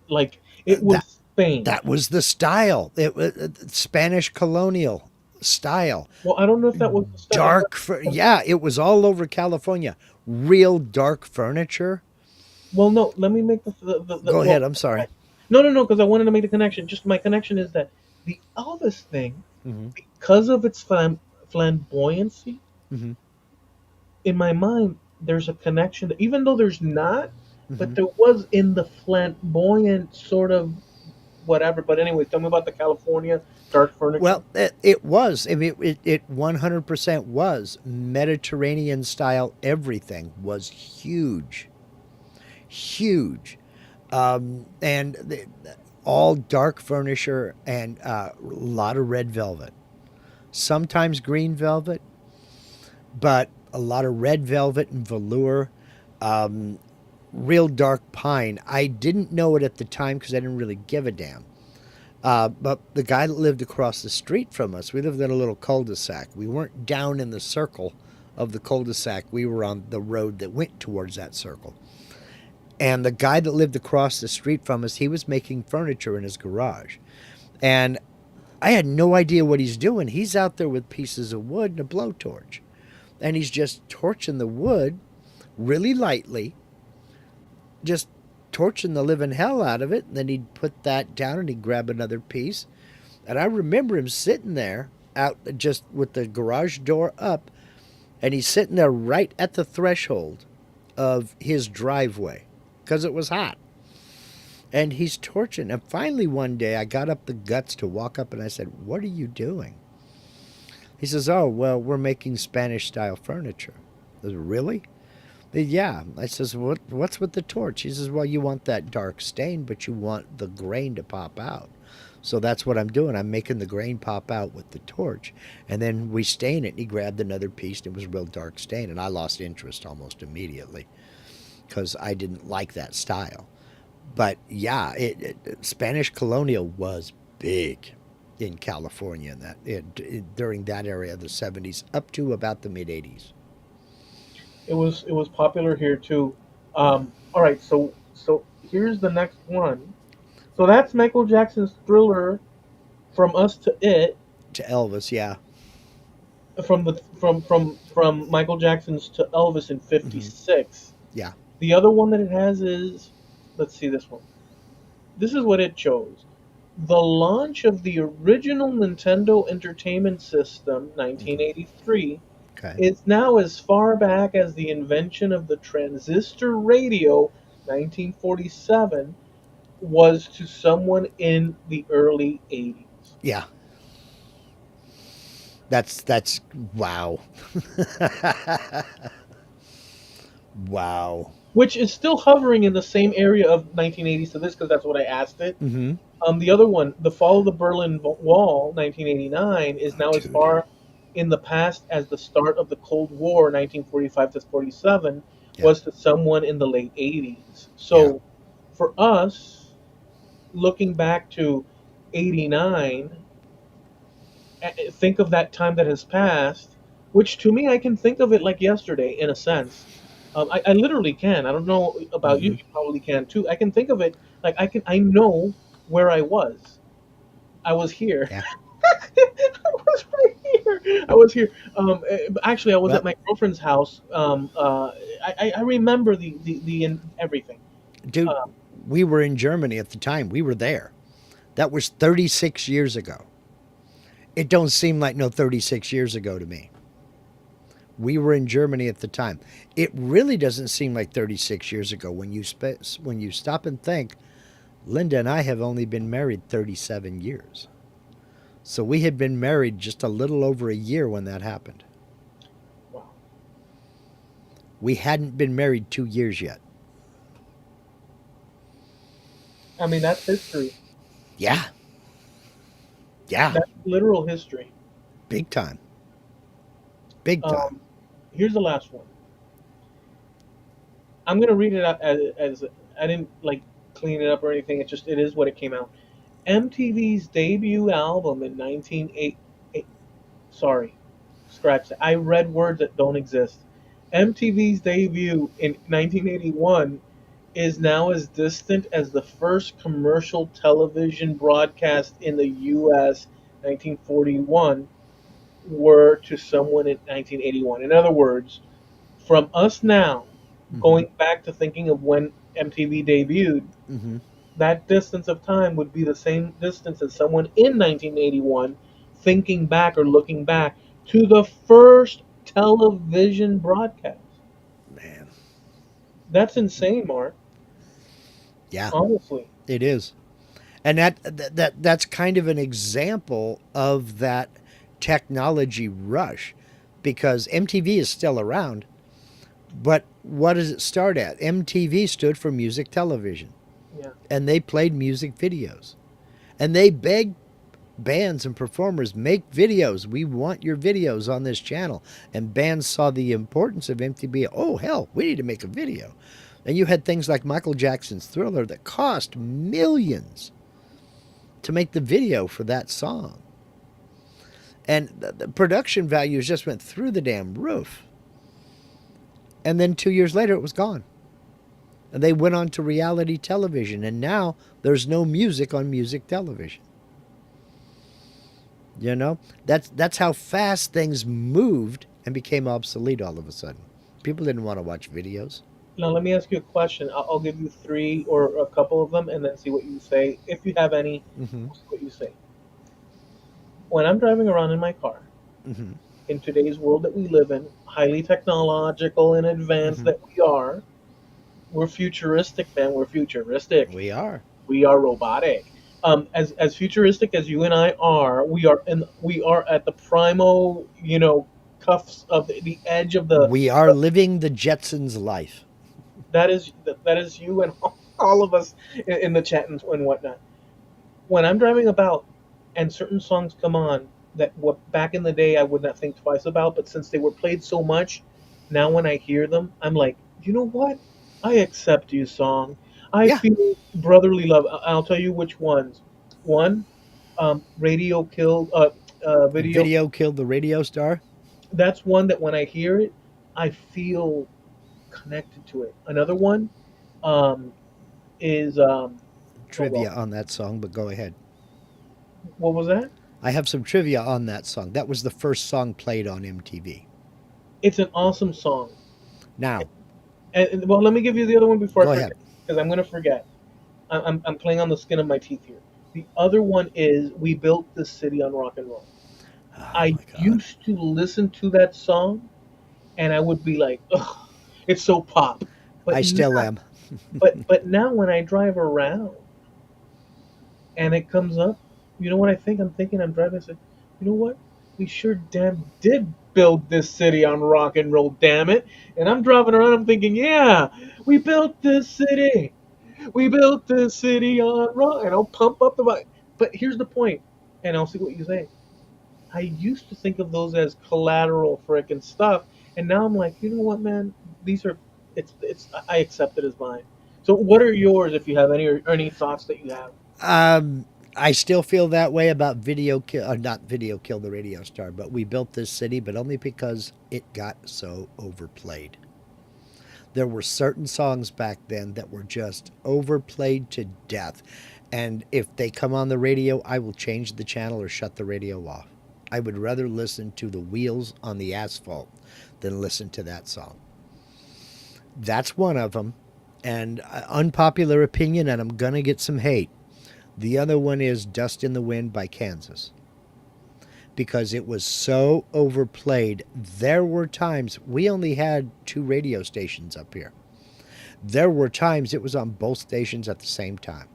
like it that was Spain. that was the style. It was Spanish colonial style. Well, I don't know if that was the style. Dark, yeah, it was all over California. Real dark furniture. Well, no, let me make the Go well, ahead. I'm sorry. no, no, no, because I wanted to make the connection. Just my connection is that the Elvis thing, Hmm. because of its flamboyancy, Hmm. in my mind, there's a connection that even though there's not, but Hmm. there was in the flamboyant sort of whatever. But anyway, tell me about the California dark furniture. Well, it was. I mean, it 100% was Mediterranean style. Everything was huge, huge, and all dark furniture and a lot of red velvet. Sometimes green velvet, but a lot of red velvet and velour. Um, Real dark pine. I didn't know it at the time because I didn't really give a damn. But the guy that lived across the street from us, we lived in a little cul-de-sac. We weren't down in the circle of the cul-de-sac. We were on the road that went towards that circle. And the guy that lived across the street from us, he was making furniture in his garage. And I had no idea what he's doing. He's out there with pieces of wood and a blowtorch. And he's just torching the wood really lightly, just torching the living hell out of it. And then he'd put that down and he'd grab another piece. And I remember him sitting there out just with the garage door up. And he's sitting there right at the threshold of his driveway because it was hot. And he's torching. And finally, one day, I got up the guts to walk up and I said, "What are you doing?" He says, "Oh, well, we're making Spanish style furniture." I said, "Really?" "Yeah." I says, What's with the torch?" He says, "Well, you want that dark stain, but you want the grain to pop out. So that's what I'm doing. I'm making the grain pop out with the torch. And then we stain it." And he grabbed another piece and it was a real dark stain. And I lost interest almost immediately because I didn't like that style. But yeah, Spanish colonial was big in California in during that area of the 70s up to about the mid 80s. It was popular here too. All right, so here's the next one. So that's Michael Jackson's Thriller, From Us to It, To Elvis, yeah. from Michael Jackson's to Elvis in Hmm. '56. Yeah. The other one that it has is, let's see this one. This is what it chose. The launch of the original Nintendo Entertainment System, Hmm. 1983, Okay. is now as far back as the invention of the transistor radio, 1947, was to someone in the early 80s. Yeah. That's wow. Wow. Which is still hovering in the same area of 1980s to this because that's what I asked it. Hmm. The other one, The Fall of the Berlin Wall, 1989, is Oh, now as dude. far in the past as the start of the Cold War, 1945 to 47, Yeah. was to someone in the late 80s. Yeah. So for us, looking back to 89, think of that time that has passed, which to me, I can think of it like yesterday in a sense. I literally can. I don't know about you. Hmm. You probably can too. I can think of it like I know where I was. I was here. Yeah. I was right here. I was here. Actually, I was at Well, my girlfriend's house. I remember the everything. dude, Uh, we were in Germany at the time. We were there. That was 36 years ago. It don't seem like no 36 years ago to me. We were in Germany at the time. It really doesn't seem like 36 years ago when you stop and think. Linda and I have only been married 37 years. So we had been married just a little over a year when that happened. Wow. We hadn't been married 2 years yet. I mean, that's history. Yeah. Yeah. That's literal history. Big time. Big time. Um, Here's the last one. I'm gonna read it out as I didn't like clean it up or anything. It is what it came out. MTV's debut album in 1980. Sorry, scratch that. I read words that don't exist. MTV's debut in 1981 is now as distant as the first commercial television broadcast in the U.S. 1941 were to someone in 1981. In other words, from us now, Mm-hmm. going back to thinking of when MTV debuted, Mm-hmm. that distance of time would be the same distance as someone in 1981 thinking back or looking back to the first television broadcast. Man. That's insane, Mark. Yeah, Honestly. it is. And that's kind of an example of that technology rush because MTV is still around, but what does it start at? MTV stood for music television, Yeah. and they played music videos. And they begged bands and performers, make videos. We want your videos on this channel. And bands saw the importance of MTV. Oh, hell, we need to make a video. And you had things like Michael Jackson's Thriller that cost millions to make the video for that song. And the production values just went through the damn roof. And then 2 years later, it was gone. And they went on to reality television. And now there's no music on music television. You know, that's how fast things moved and became obsolete all of a sudden. People didn't want to watch videos. Now, let me ask you a question. I'll give you three or a couple of them and then see what you say. If you have any, Mm-hmm. see what you say. When I'm driving around in my car, Mm-hmm. in today's world that we live in, highly technological and advanced Mm-hmm. that we are, we're futuristic, man. We're futuristic. We are. We are robotic. As futuristic as you and I are, we are at the primo, cuffs of the edge of the. We are living the Jetsons life. That is you and all of us in the chat and whatnot. When I'm driving about and certain songs come on that what back in the day I would not think twice about, but since they were played so much, now when I hear them, I'm like, you know what? I accept you, song. I Yeah. feel brotherly love. I'll tell you which ones. One, radio killed. Video. Video killed the radio star. That's one that when I hear it, I feel connected to it. Another one, um, is oh Trivia well, on that song, but go ahead. what was that? I have some trivia on that song. That was the first song played on MTV. It's an awesome song. Now, Well, let me give you the other one before go I ahead. forget, because I'm going to forget. I'm playing on the skin of my teeth here. The other one is "We Built This City on Rock and Roll." Oh I my God. used to listen to that song, and I would be like, "Ugh, it's so pop." But I still now, am. but now when I drive around and it comes up, you know what I think? I'm thinking I'm driving. I said, you know what? We sure damn did build this city on rock and roll. Damn it! And I'm driving around. I'm thinking, yeah, we built this city. We built this city on rock, and I'll pump up the vibe. But here's the point, and I'll see what you say. I used to think of those as collateral frickin' stuff, and now I'm like, you know what, man? These are, it's. I accept it as mine. So, what are yours, if you have any or any thoughts that you have? Um, I still feel that way about video kill, not video kill the radio star, but we built this city, but only because it got so overplayed. There were certain songs back then that were just overplayed to death. And if they come on the radio, I will change the channel or shut the radio off. I would rather listen to the wheels on the asphalt than listen to that song. That's one of them. And unpopular opinion, and I'm going to get some hate. The other one is Dust in the Wind by Kansas because it was so overplayed. There were times we only had two radio stations up here. There were times it was on both stations at the same time.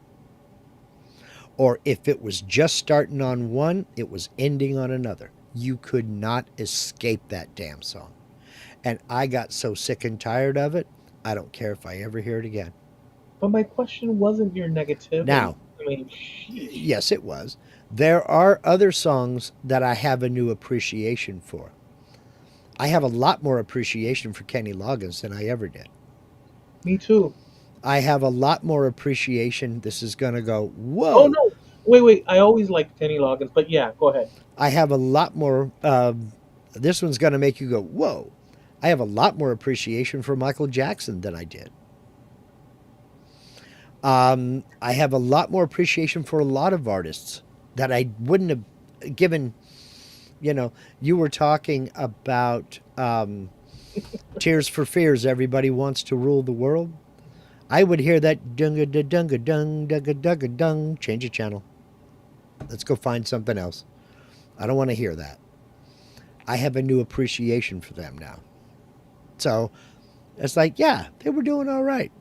Or if it was just starting on one, it was ending on another. You could not escape that damn song. And I got so sick and tired of it, I don't care if I ever hear it again. But my question wasn't your negativity. Now, I mean, sheesh. yes, it was. There are other songs that I have a new appreciation for. I have a lot more appreciation for Kenny Loggins than I ever did. Me too. I have a lot more appreciation. This is going to go, Oh whoa. no, wait, wait. I always liked Kenny Loggins, but yeah, go ahead. I have a lot more. This one's going to make you go, whoa. I have a lot more appreciation for Michael Jackson than I did. I have a lot more appreciation for a lot of artists that I wouldn't have given. You know, you were talking about Tears for Fears. Everybody wants to rule the world. I would hear that dunga da dunga dung dunga dunga dung. Change the channel. Let's go find something else. I don't want to hear that. I have a new appreciation for them now. So it's like, yeah, they were doing all right.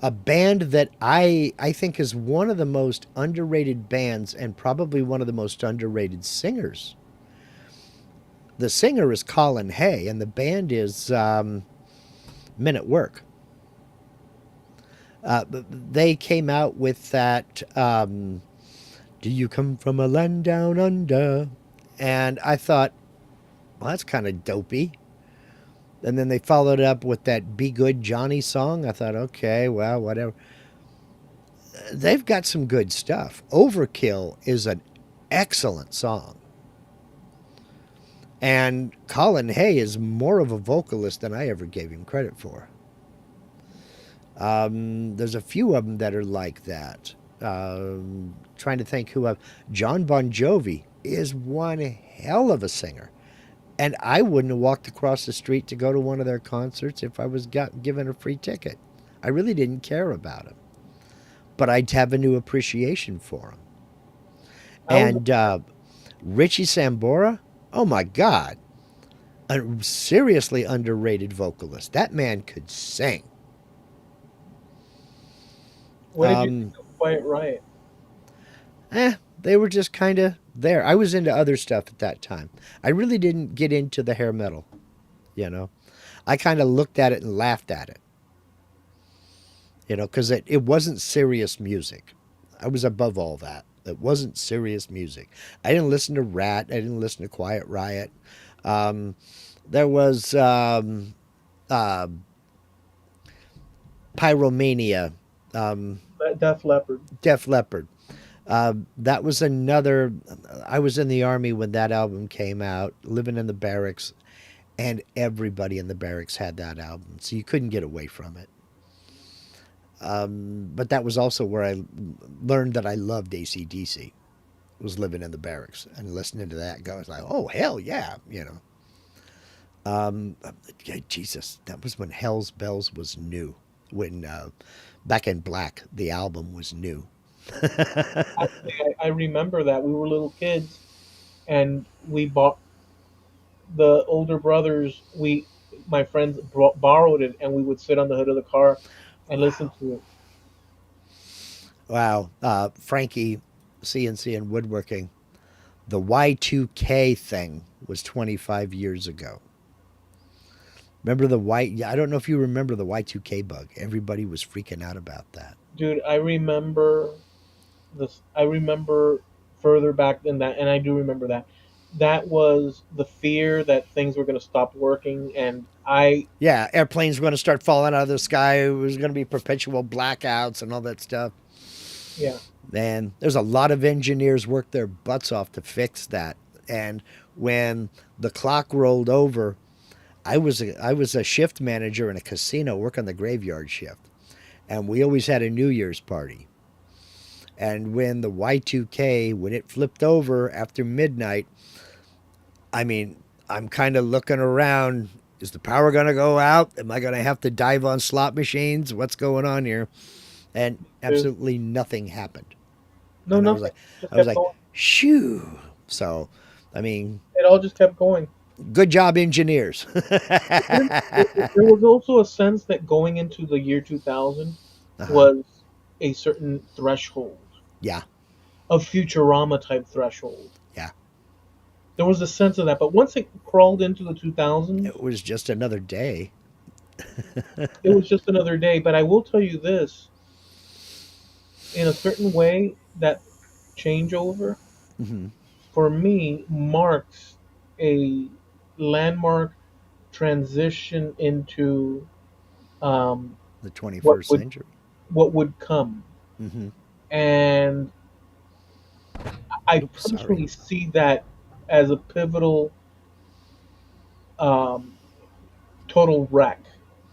A band that I think is one of the most underrated bands and probably one of the most underrated singers. The singer is Colin Hay, and the band is Men at Work. They came out with that Do You Come From a Land Down Under? And I thought, well, that's kind of dopey. And then they followed up with that Be Good Johnny song. I thought, okay, well, whatever. They've got some good stuff. Overkill is an excellent song. And Colin Hay is more of a vocalist than I ever gave him credit for. There's a few of them that are like that. Trying to think who I've. John Bon Jovi is one hell of a singer. And I wouldn't have walked across the street to go to one of their concerts if I was given a free ticket. I really didn't care about him. But I'd have a new appreciation for him. I was And Richie Sambora, oh my God, a seriously underrated vocalist. That man could sing. What did you think of Quiet Riot? They were just kind of there. I was into other stuff at that time. I really didn't get into the hair metal, you know. I kind of looked at it and laughed at it, because it wasn't serious music. I was above all that. It wasn't serious music. I didn't listen to Rat. I didn't listen to Quiet Riot. Um, there was uh, Pyromania, Def Leppard. Def Leppard. That was another. I was in the army when that album came out, living in the barracks, and everybody in the barracks had that album, so you couldn't get away from it. But that was also where I learned that I loved AC/DC. Was living in the barracks and listening to that. I was like, oh hell yeah. Jesus, that was when Hell's Bells was new. When Back in Black, the album was new. Actually, I remember that we were little kids, and we bought the older brothers. My friends borrowed it, and we would sit on the hood of the car and listen to it. Wow. Frankie, CNC and woodworking. The Y2K thing was 25 years ago. Remember the I don't know if you remember the Y2K bug. Everybody was freaking out about that. Dude, I remember this. I remember further back than that, and I do remember that. That was the fear that things were going to stop working, and I, Yeah, airplanes were going to start falling out of the sky. It was going to be perpetual blackouts and all that stuff. yeah, And there's a lot of engineers worked their butts off to fix that. And when the clock rolled over, I was a shift manager in a casino working the graveyard shift. And we always had a New Year's party. And when the Y2K, when it flipped over after midnight, I mean, I'm kind of looking around. Is the power going to go out? Am I going to have to dive on slot machines? What's going on here? And dude. absolutely nothing happened. No, And I was nothing. like, Just I was kept like, going. shoo. So, I mean, It all just kept going. good job, engineers. There was also a sense that going into the year 2000 Uh-huh. was a certain threshold, Yeah, a Futurama type threshold. yeah. There was a sense of that, but once it crawled into the 2000s, It was just another day. it was just another day. But I will tell you this, in a certain way, that changeover Hmm. for me marks a landmark transition into um, The what 21st would century. what would come, Hmm. and I Oops, sorry. personally see that as a pivotal, um, total wreck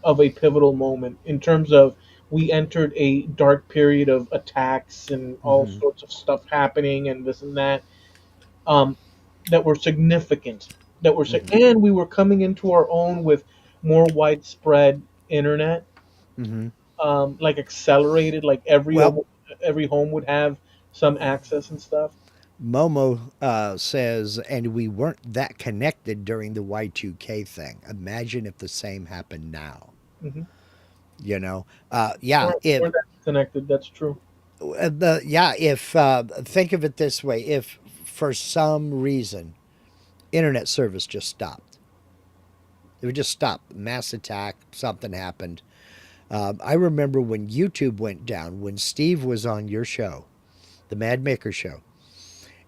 of a pivotal moment in terms of we entered a dark period of attacks and all Hmm. sorts of stuff happening and this and that, um, that were significant, Hmm. and we were coming into our own with more widespread internet, Hmm. like accelerated, like Well, every home would have some access and stuff. Momo says, and we weren't that connected during the Y2K thing. Imagine if the same happened now. Hmm. Yeah, if We're that connected. That's true. if think of it this way, if for some reason internet service just stopped, it would just stop. Mass attack, something happened. I remember when YouTube went down, when Steve was on your show, the Mad Maker show,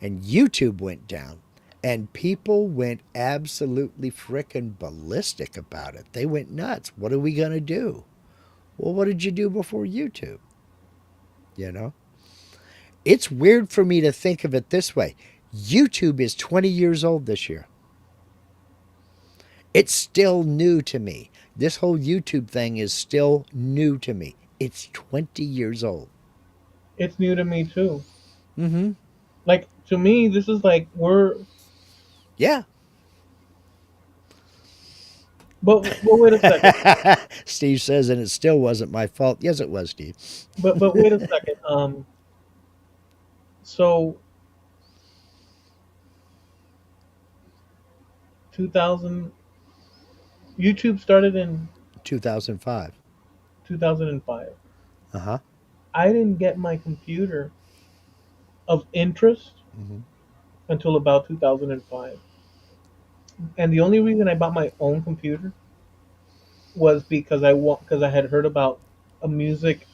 and YouTube went down, and people went absolutely frickin' ballistic about it. They went nuts. What are we going to do? Well, what did you do before YouTube? You know? It's weird for me to think of it this way. YouTube is 20 years old this year. It's still new to me. This whole YouTube thing is still new to me. It's 20 years old. It's new to me too. Mm-hmm. Like to me, this is like we're. Yeah. But wait a second. Steve says, and it still wasn't my fault. Yes, it was, Steve. But wait a second. So 2000 YouTube started in 2005. 2005. Uh huh. I didn't get my computer of interest Mm-hmm. until about 2005. And the only reason I bought my own computer was because I had heard about a music,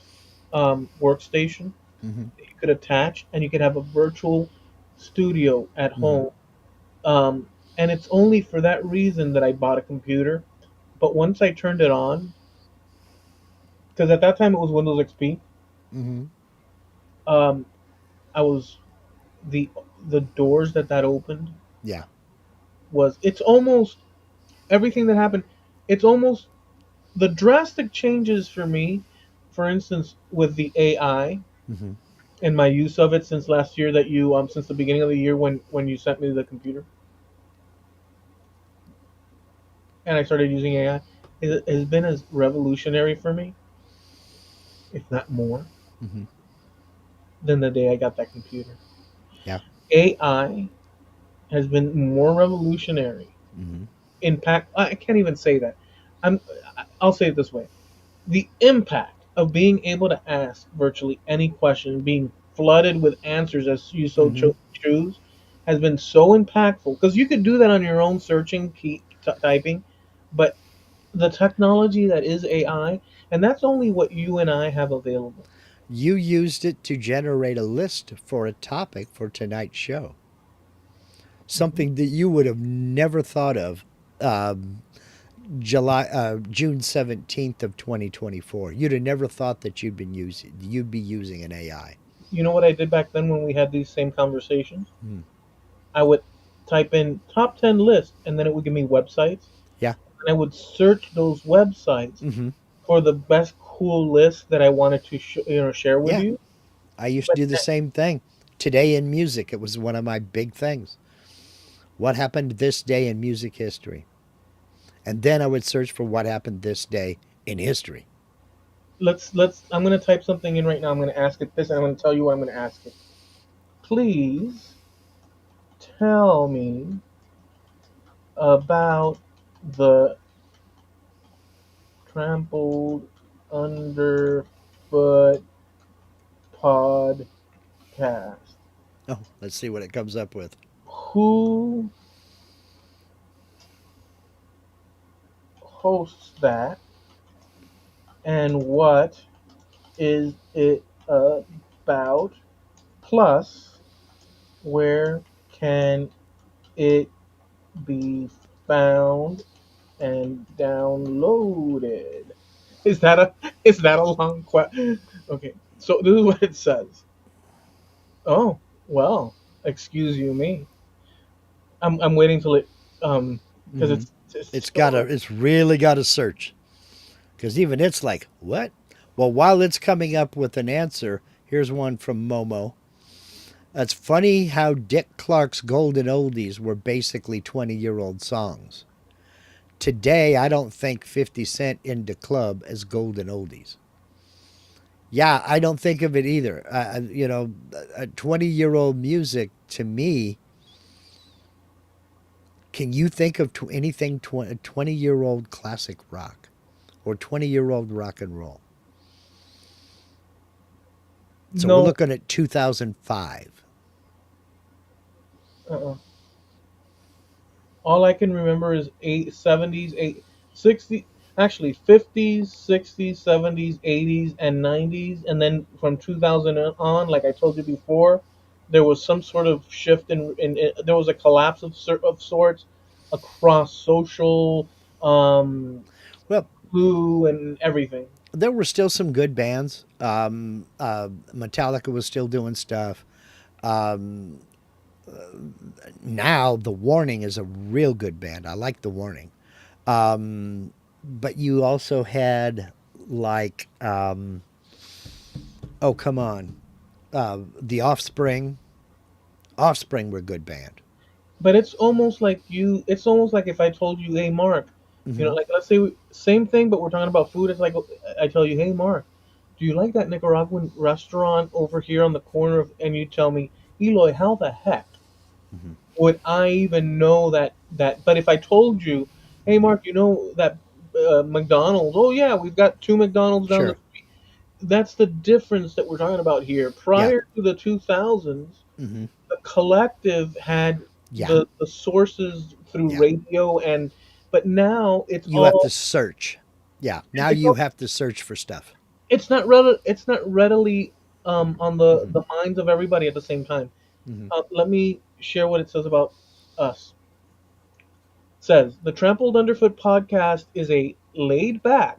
workstation Mm-hmm. that you could attach and you could have a virtual studio at Mm-hmm. home. Um, and it's only for that reason that I bought a computer. But once I turned it on, because at that time it was Windows XP, Mm-hmm. um, I was the the doors that opened Yeah. was it's almost everything that happened. It's almost the drastic changes for me. For instance, with the AI Mm-hmm. and my use of it since last year, that you since the beginning of the year when you sent me the computer and I started using AI, it has been as revolutionary for me, if not more, Mm-hmm. than the day I got that computer. Yeah. AI has been more revolutionary. Mm-hmm. Impact. I can't even say that. I'm. I'll say it this way: the impact of being able to ask virtually any question, being flooded with answers as you so Mm-hmm. choose, has been so impactful. Because you could do that on your own, searching, typing, but the technology that is AI, and that's only what you and I have available. You used it to generate a list for a topic for tonight's show. Mhm. Something that you would have never thought of um, June 17th of 2024. You'd have never thought that you'd be using an AI. You know what I did back then when we had these same conversations? Hmm. I would type in top 10 list, and then it would give me websites, Yeah. and I would search those websites Mm-hmm. for the best cool list that I wanted to share with Yeah. you. I used to But do the same thing. Today in music, it was one of my big things. What happened this day in music history? And then I would search for what happened this day in history. let's I'm gonna type something in right now. I'm gonna ask it this, and I'm gonna tell you what I'm gonna ask it. please tell me about the Trampled Underfoot podcast. Oh, let's see what it comes up with. Who hosts that, and what is it about? Plus, where can it be found and downloaded? Is that a is that a long question? Okay, so this is what it says. Oh, well, excuse you me. I'm waiting till it because Hmm. it's so. It's really got to search because even it's like, what? Well, while it's coming up with an answer, here's one from Momo. It's funny how Dick Clark's golden oldies were basically 20-year-old songs. Today, I don't think 50 Cent in the club as golden oldies. Yeah, I don't think of it either. You know, a 20-year-old music to me, can you think of anything 20-year-old classic rock or 20-year-old rock and roll? So we're No. looking at 2005. Uh-uh. All I can remember is 70s, 60, actually 50s, 60s, 70s, 80s, and 90s. And then from 2000 on, like I told you before, there was some sort of shift there was a collapse of sorts across social, um, Well, blue, and everything. there were still some good bands. Metallica was still doing stuff. Um, Now, The Warning is a real good band. I like The Warning. But you also had like, oh come on, The Offspring. Offspring were a good band. But it's almost like if I told you, hey, Mark, Hmm. like let's say same thing, but we're talking about food. It's like I tell you, hey, Mark, do you like that Nicaraguan restaurant over here on the corner and you tell me, Eloy, how the heck Hmm. would I even know that? But if I told you, hey, Hmm. Mark, you know that McDonald's? Oh yeah, we've got two McDonald's down the. Sure. That's the difference that we're talking about here. Yeah. Prior to the 2000s, Hmm. the collective had Yeah. the sources through Yeah. radio, but now You have to search. Yeah. Now it's you have to search for stuff. it's not readily on Hmm. the minds of everybody at the same time. Hmm. Let me share what it says about us. It says the Trampled Underfoot podcast is a laid back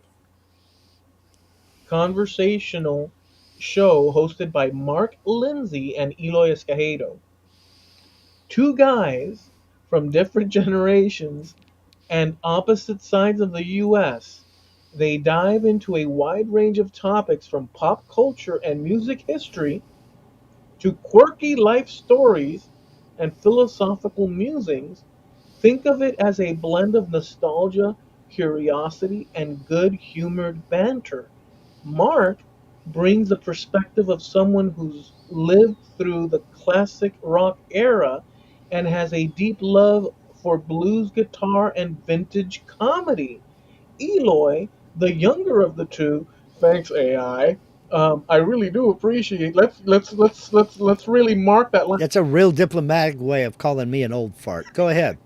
conversational show hosted by Mark Lindsay and Eloy Escajedo, two guys from different generations and opposite sides of the US. They dive into a wide range of topics from pop culture and music history to quirky life stories and philosophical musings. Think of it as a blend of nostalgia, curiosity, and good humored banter. Mark brings the perspective of someone who's lived through the classic rock era and has a deep love for blues guitar and vintage comedy. Eloy, the younger of the two, thanks AI. I really do appreciate. Let's really mark that line. That's a real diplomatic way of calling me an old fart. Go ahead.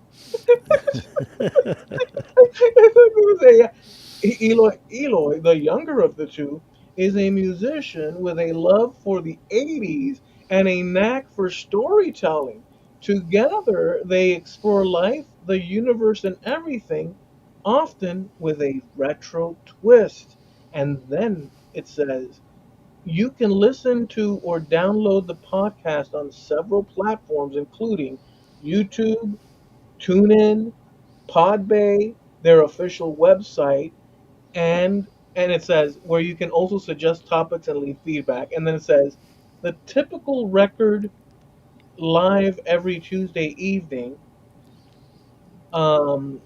Eloy, the younger of the two, is a musician with a love for the 80s and a knack for storytelling. Together, they explore life, the universe, and everything, often with a retro twist. And then it says, you can listen to or download the podcast on several platforms, including YouTube, TuneIn, Podbay, their official website, and it says where you can also suggest topics and leave feedback. And then it says the typical record live every Tuesday evening. Um,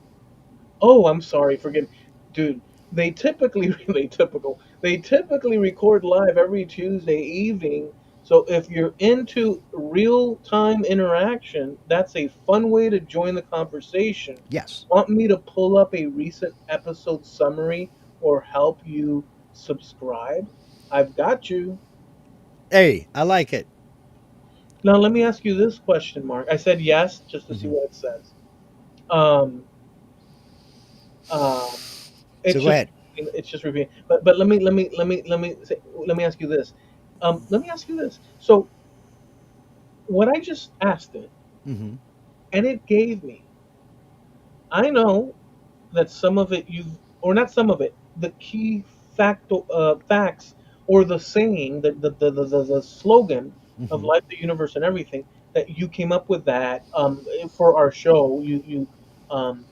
oh, I'm sorry, forgive me, dude. They typically record live every Tuesday evening. So if you're into real time interaction, that's a fun way to join the conversation. Yes. Want me to pull up a recent episode summary or help you subscribe? I've got you. Hey, I like it. Now let me ask you this question, Mark. I said yes just to see Hmm. what it says. Um, um, So it's go just ahead. it's just repeating. But let me ask you this. Let me ask you this. So what I just asked it, Hmm. and it gave me. I know that some of it you've, or not some of it, the key facts or the saying, the slogan of Hmm. life, the universe, and everything that you came up with that for our show. Um,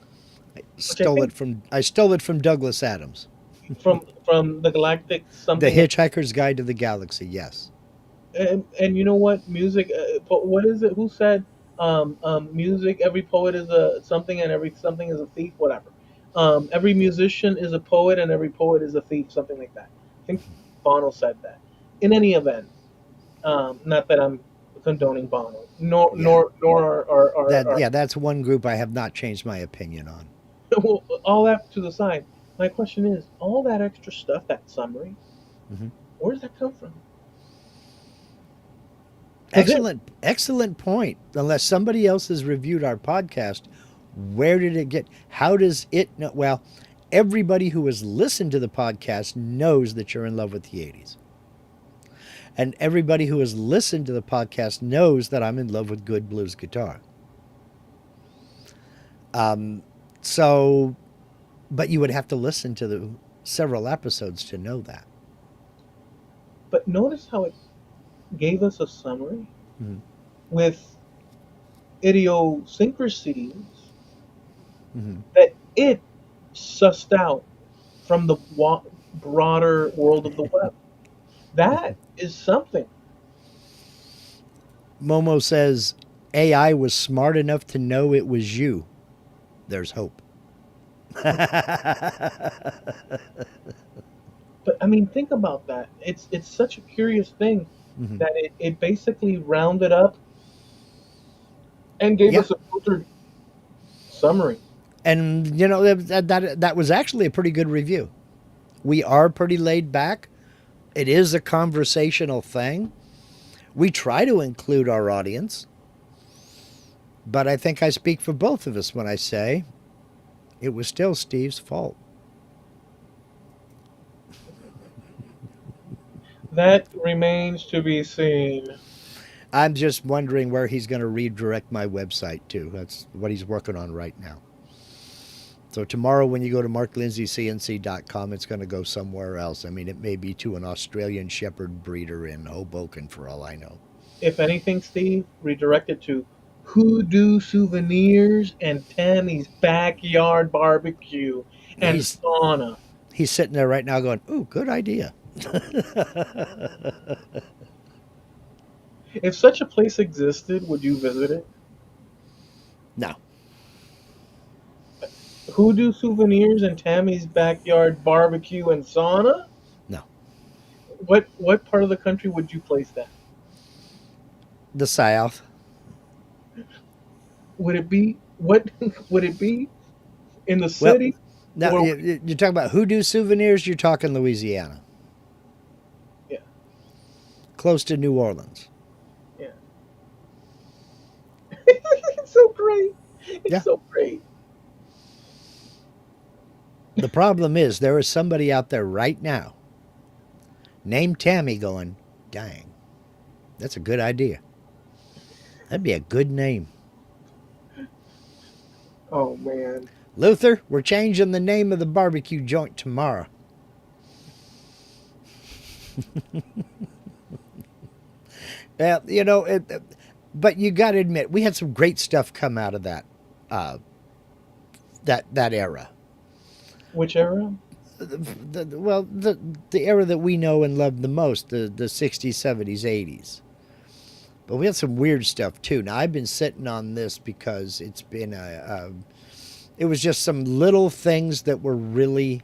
which I think I stole it from Douglas Adams. from the Galactic The something. Hitchhiker's Guide to the Galaxy. Yes. And you know what music what is it, who said music, every poet is a something and every something is a thief, whatever. Every musician is a poet and every poet is a thief, something like that. I think Bono said that. In any event, not that I'm condoning Bono, nor Yeah. nor Yeah, that's one group I have not changed my opinion on. well, all that to the side. My question is, all that extra stuff, that summary, Hmm. where does that come from? Because it Excellent point. Unless somebody else has reviewed our podcast, where did it get? How does it know? Well, everybody who has listened to the podcast knows that you're in love with the 80s. And everybody who has listened to the podcast knows that I'm in love with good blues guitar. Um, so, but you would have to listen to the several episodes to know that. but notice how it gave us a summary Mm-hmm. with idiosyncrasies Mm-hmm. that it sussed out from the broader world of the web. That is something. Momo says AI was smart enough to know it was you. There's hope. But I mean, think about that. It's such a curious thing Hmm. that it basically rounded up and gave Yeah, us a filtered summary. and that was actually a pretty good review. We are pretty laid back. It is a conversational thing. We try to include our audience, but I think I speak for both of us when I say it was still Steve's fault. That remains to be seen. I'm just wondering where he's going to redirect my website to. That's what he's working on right now. So tomorrow, when you go to marklindsaycnc.com, it's going to go somewhere else. I mean, it may be to an Australian Shepherd breeder in Hoboken, for all I know. If anything, Steve, redirected to Hoodoo Souvenirs and Tammy's Backyard Barbecue and He's Sauna. he's sitting there right now, going, "Ooh, good idea." If such a place existed, would you visit it? No, Hoodoo Souvenirs and Tammy's Backyard Barbecue and Sauna? no, What part of the country would you place that? the South. Would it be what would it be in the Well, city now or you're talking about hoodoo souvenirs. You're talking Louisiana, yeah, close to New Orleans. yeah. It's so great. It's Yeah. so great. The problem is there is somebody out there right now named Tammy going, "Dang, that's a good idea. That'd be a good name." Oh man. Luther, we're changing the name of the barbecue joint tomorrow. But you got to admit, we had some great stuff come out of uh, that era. Which era? The era that we know and love the most, the 60s, 70s, 80s. But we had some weird stuff too. Now I've been sitting on this because it's been it was just some little things that were really.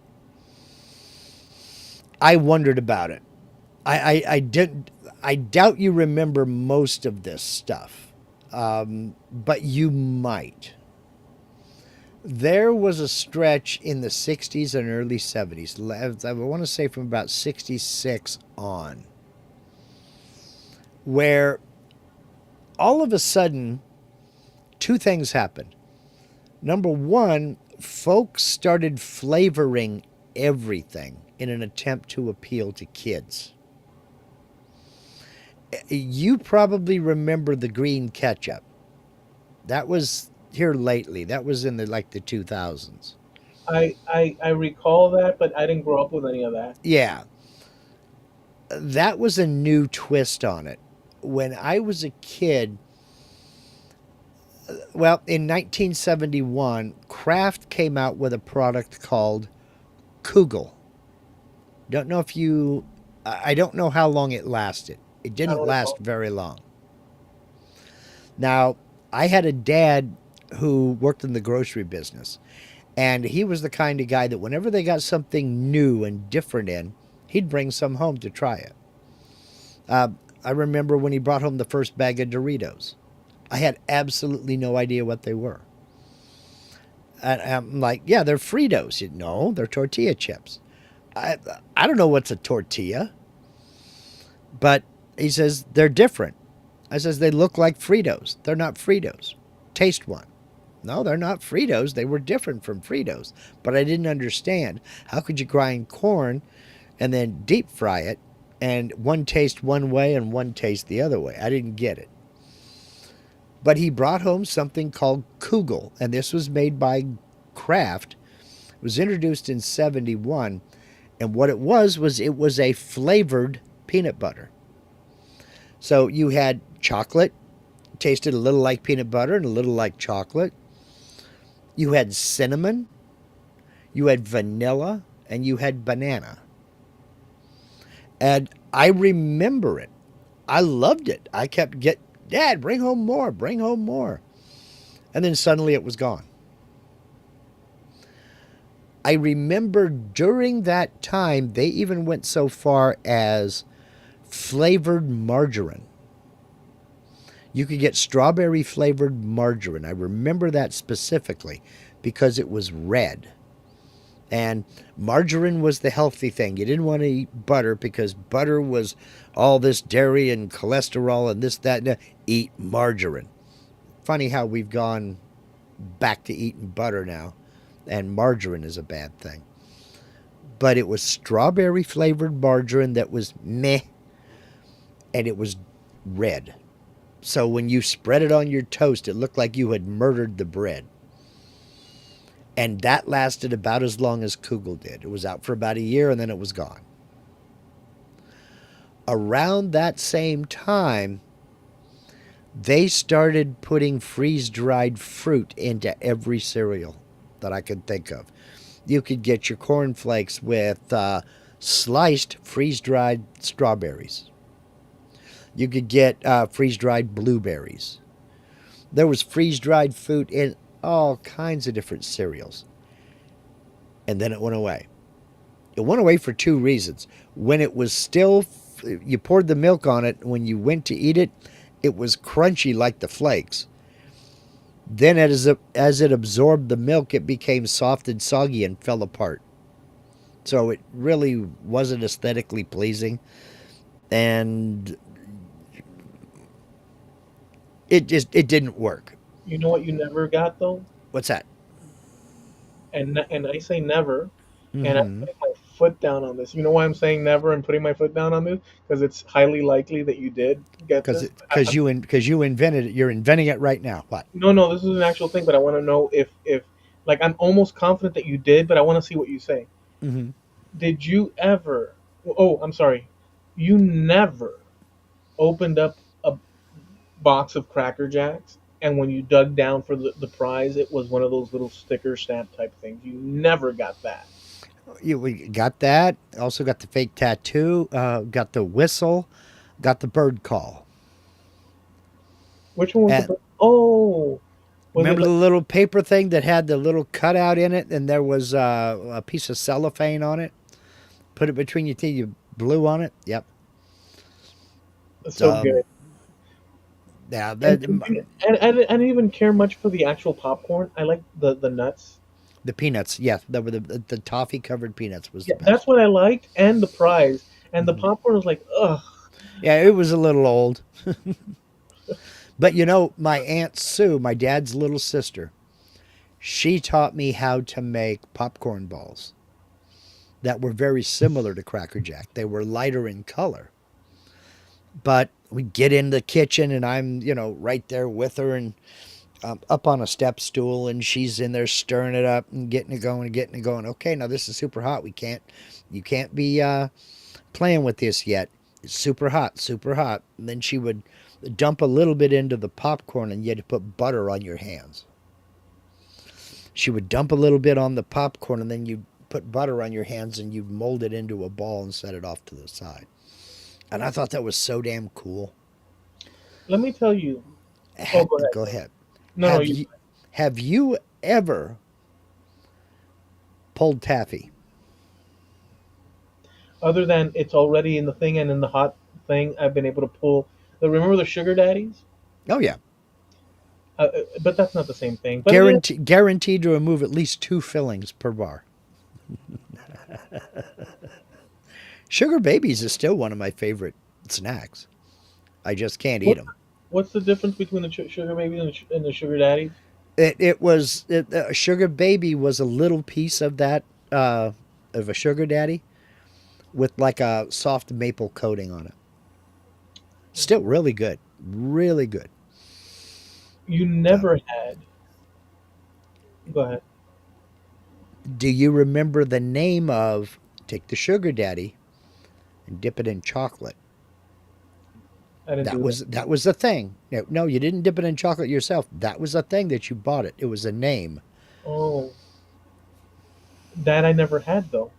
I wondered about it. I didn't. I doubt you remember most of this stuff, but you might. There was a stretch in the 60s and early 70s, I want to say from about 66 on, where all of a sudden two things happened. Number one, folks started flavoring everything in an attempt to appeal to kids. You probably remember the green ketchup. That was here lately. That was in the 2000s. I recall that, but I didn't grow up with any of that. Yeah, that was a new twist on it. When I was a kid, well, in 1971, Kraft came out with a product called Kugel. Don't know if you, I don't know how long it lasted. It I didn't don't last recall. very long. Now, I had a dad who worked in the grocery business, and he was the kind of guy that whenever they got something new and different in, he'd bring some home to try it. Uh, I remember when he brought home the first bag of Doritos. I had absolutely no idea what they were. And I'm like, yeah, they're Fritos. No, they're tortilla chips. I, I don't know what's a tortilla, but he says they're different. I says they look like Fritos. They're not Fritos. Taste one. No, they're not Fritos. They were different from Fritos. But I didn't understand. How could you grind corn and then deep fry it and one taste one way and one taste the other way? I didn't get it. But he brought home something called Kugel, and this was made by Kraft. It was introduced in 71, and what it was a flavored peanut butter. So you had chocolate, tasted a little like peanut butter and a little like chocolate. You had cinnamon, you had vanilla, and you had banana. And I remember it. I loved it. I kept Dad, bring home more, bring home more. And then suddenly it was gone. I remember during that time, they even went so far as flavored margarine. You could get strawberry flavored margarine. I remember that specifically because it was red. And margarine was the healthy thing. You didn't want to eat butter because butter was all this dairy and cholesterol and this, that, and that. Eat margarine. Funny how we've gone back to eating butter now, and margarine is a bad thing. But it was strawberry flavored margarine that was meh, and it was red. So when you spread it on your toast, it looked like you had murdered the bread. And that lasted about as long as Kugel did. It was out for about a year and then it was gone. Around that same time, they started putting freeze-dried fruit into every cereal that I could think of. You could get your cornflakes with sliced freeze-dried strawberries. You could get freeze-dried blueberries. There was freeze-dried fruit in all kinds of different cereals. And then it went away. It went away for two reasons. When it was still, you poured the milk on it. When you went to eat it, it was crunchy like the flakes. Then as it absorbed the milk, it became soft and soggy and fell apart. So it really wasn't aesthetically pleasing. And it didn't work. You know what you never got though, What's that? and I say never, and I'm Mm-hmm. putting my foot down on this. You know why I'm saying never and putting my foot down on this? Because it's highly likely that you did get this. Because you invented it. You're inventing it right now. What? No, no, this is an actual thing, but I want to know if like I'm almost confident that you did, but I want to see what you say. Mm-hmm. Did you ever? Oh, I'm sorry. You never opened up a box of Cracker Jacks, and when you dug down for the prize, it was one of those little sticker stamp type things. You never got that. We got that. Also got the fake tattoo. Got the whistle. Got the bird call. Which one was the? And Oh, was it remember the like? little paper thing that had the little cutout in it, and there was a piece of cellophane on it. Put it between your teeth. You blew on it. Yep. So good. Yeah, And I didn't even care much for the actual popcorn. I like the nuts. the peanuts. Yeah, that were the toffee covered peanuts was the Yeah, that's best. what I liked, and the fries. And the Hmm. popcorn was like, ugh. Yeah, it was a little old, but my aunt Sue, my dad's little sister, she taught me how to make popcorn balls that were very similar to Cracker Jack. They were lighter in color, but we get in the kitchen and I'm right there with her and up on a step stool and she's in there stirring it up and getting it going and getting it going. Okay, now this is super hot. You can't be playing with this yet. It's super hot, super hot. And then she would dump a little bit into the popcorn and you had to put butter on your hands. She would dump a little bit on the popcorn and then you put butter on your hands and you mold it into a ball and set it off to the side. And I thought that was so damn cool. Let me tell you. Oh, go ahead. Go ahead. No, no, Have you. you have you ever pulled taffy? Other than it's already in the thing and in the hot thing, I've been able to pull. Remember the sugar daddies? Oh yeah, But that's not the same thing. But it is. guaranteed to remove at least 2 fillings per bar. Sugar babies is still one of my favorite snacks. I just can't eat What, them. what's the difference between the sugar babies and the sugar daddies? A sugar baby was a little piece of that of a sugar daddy with like a soft maple coating on it. Still really good, really good. You So, never had. Go ahead. do you remember the name of take the sugar daddy and dip it in chocolate? I didn't do that. That was the thing. No, you didn't dip it in chocolate yourself. That was the thing that you bought it. It was a name. Oh, that I never had though.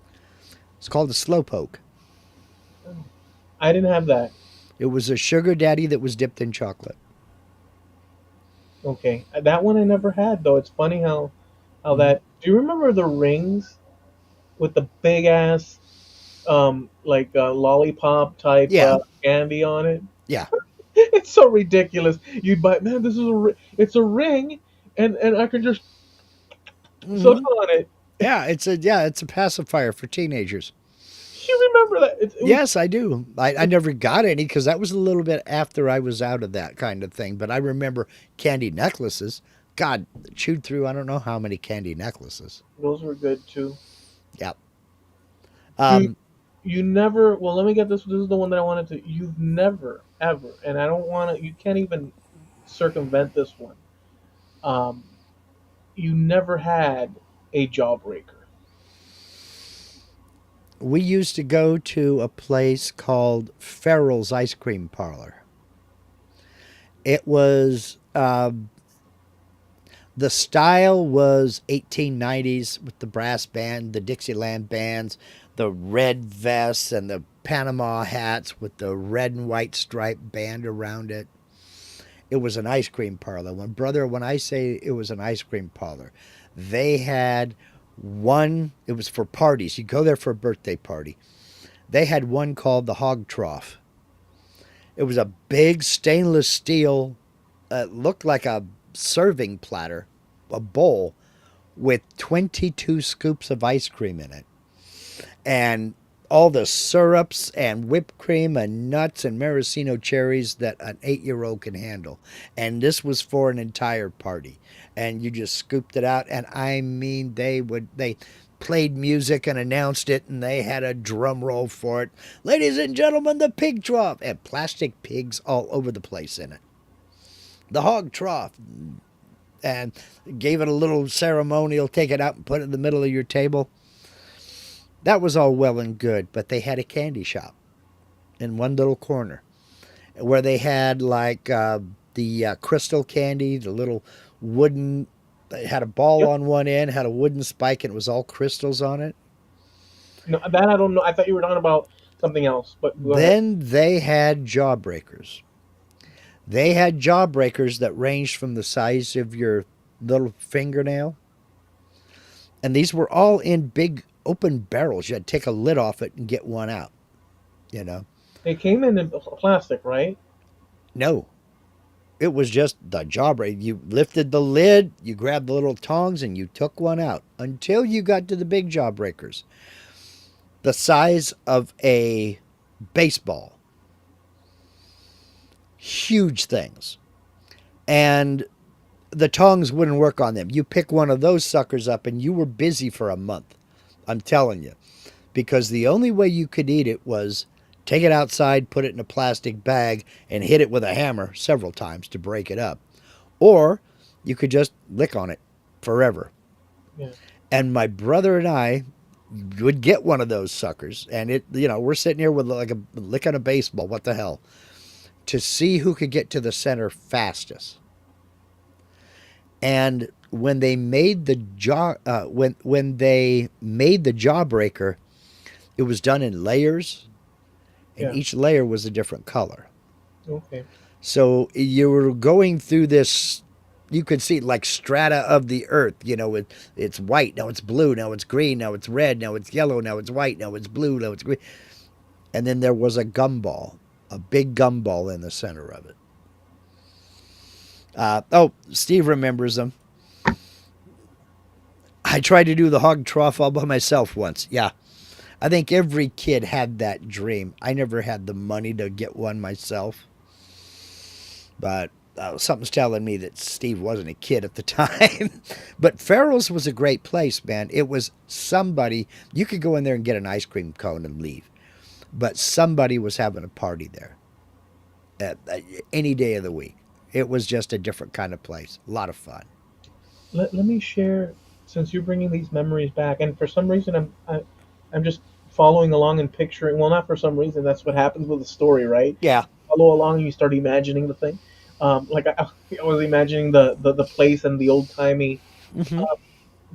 It's called a slowpoke. I didn't have that. It was a sugar daddy that was dipped in chocolate. Okay, that one I never had though. It's funny how Hmm. that. Do you remember the rings with the big ass like lollipop type Yeah, candy on it? yeah. It's so ridiculous. You'd buy, man, this is it's a ring, and I can just suck Hmm. on it. It's a pacifier for teenagers. You remember that? It was Yes, I do. I never got any because that was a little bit after I was out of that kind of thing. But I remember candy necklaces. God, chewed through I don't know how many candy necklaces. those were good too. Yep. You Um, you never. Well, let me get this. This is the one that I wanted to. You've never ever, and I don't want to. You can't even circumvent this one. Um, you never had a jawbreaker. we used to go to a place called Farrell's Ice Cream Parlor. It was the style was 1890s with the brass band, the Dixieland bands, the red vests, and the Panama hats with the red and white striped band around it. It was an ice cream parlor. When I say it was an ice cream parlor, they had one, it was for parties. You go there for a birthday party. They had one called the Hog Trough. It was a big stainless steel, looked like a serving platter, a bowl with 22 scoops of ice cream in it. And all the syrups and whipped cream and nuts and maraschino cherries that an 8-year-old can handle. And this was for an entire party. And you just scooped it out. And I mean, they played music and announced it, and they had a drum roll for it. Ladies and gentlemen, the pig trough, and plastic pigs all over the place in it. The hog trough, and gave it a little ceremonial, take it out and put it in the middle of your table. That was all well and good, but they had a candy shop in one little corner where they had like the crystal candy, the little wooden. It had a ball Yep. on one end, had a wooden spike, and it was all crystals on it. No, that I don't know. I thought you were talking about something else. But go ahead. Then they had jawbreakers. They had jawbreakers that ranged from the size of your little fingernail. And these were all in big open barrels. You had to take a lid off it and get one out, you know. They came in plastic, right? No, it was just the jawbreaker. You lifted the lid, you grabbed the little tongs, and you took one out until you got to the big jawbreakers, the size of a baseball. Huge things. And the tongs wouldn't work on them. You pick one of those suckers up, and you were busy for a month. I'm telling you. Because the only way you could eat it was take it outside, put it in a plastic bag, and hit it with a hammer several times to break it up. Or you could just lick on it forever. Yeah. And my brother and I would get one of those suckers, and we're sitting here with like a lick on a baseball. What the hell? To see who could get to the center fastest. And when they made the when they made the jawbreaker, it was done in layers, and Yeah. each layer was a different color. Okay. So you were going through this. You could see like strata of the earth. It's white, now it's blue, now it's green, now it's red, now it's yellow, now it's white, now it's blue, now it's green. And then there was a gumball, a big gumball in the center of it. Oh, Steve remembers them. I tried to do the hog trough all by myself once. Yeah, I think every kid had that dream. I never had the money to get one myself, but something's telling me that Steve wasn't a kid at the time. But Farrell's was a great place, man. It was somebody, you could go in there and get an ice cream cone and leave, but somebody was having a party there any day of the week. It was just a different kind of place. A lot of fun. Let me share, since you're bringing these memories back, and for some reason I'm just following along and picturing. Well, not for some reason. That's what happens with a story, right? Yeah. Follow along, and you start imagining the thing. Like I was imagining the place and the old timey. Hmm. Uh,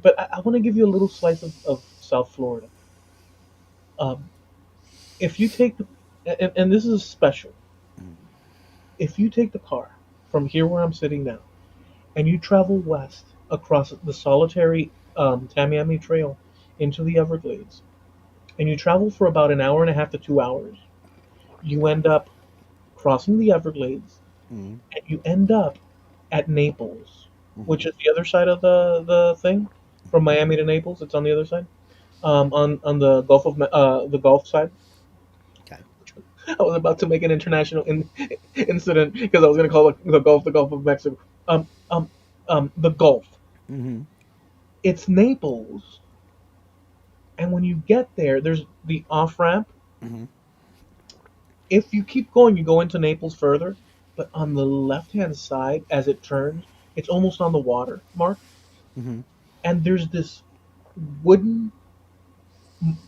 but I want to give you a little slice of South Florida. Um, if you take the, and this is special. If you take the car from here where I'm sitting now, and you travel west across the solitary Tamiami Trail into the Everglades, and you travel for about an hour and a half to 2 hours, you end up crossing the Everglades, Hmm. and you end up at Naples, Hmm. which is the other side of the thing. From Miami to Naples, it's on the other side, on the the Gulf side. Okay. I was about to make an international incident because I was going to call it the Gulf of Mexico. Um, um, the Gulf. Hmm. It's Naples, and when you get there, there's the off ramp. Hmm. If you keep going, you go into Naples further, but on the left hand side, as it turns, it's almost on the water mark, Hmm. and there's this wooden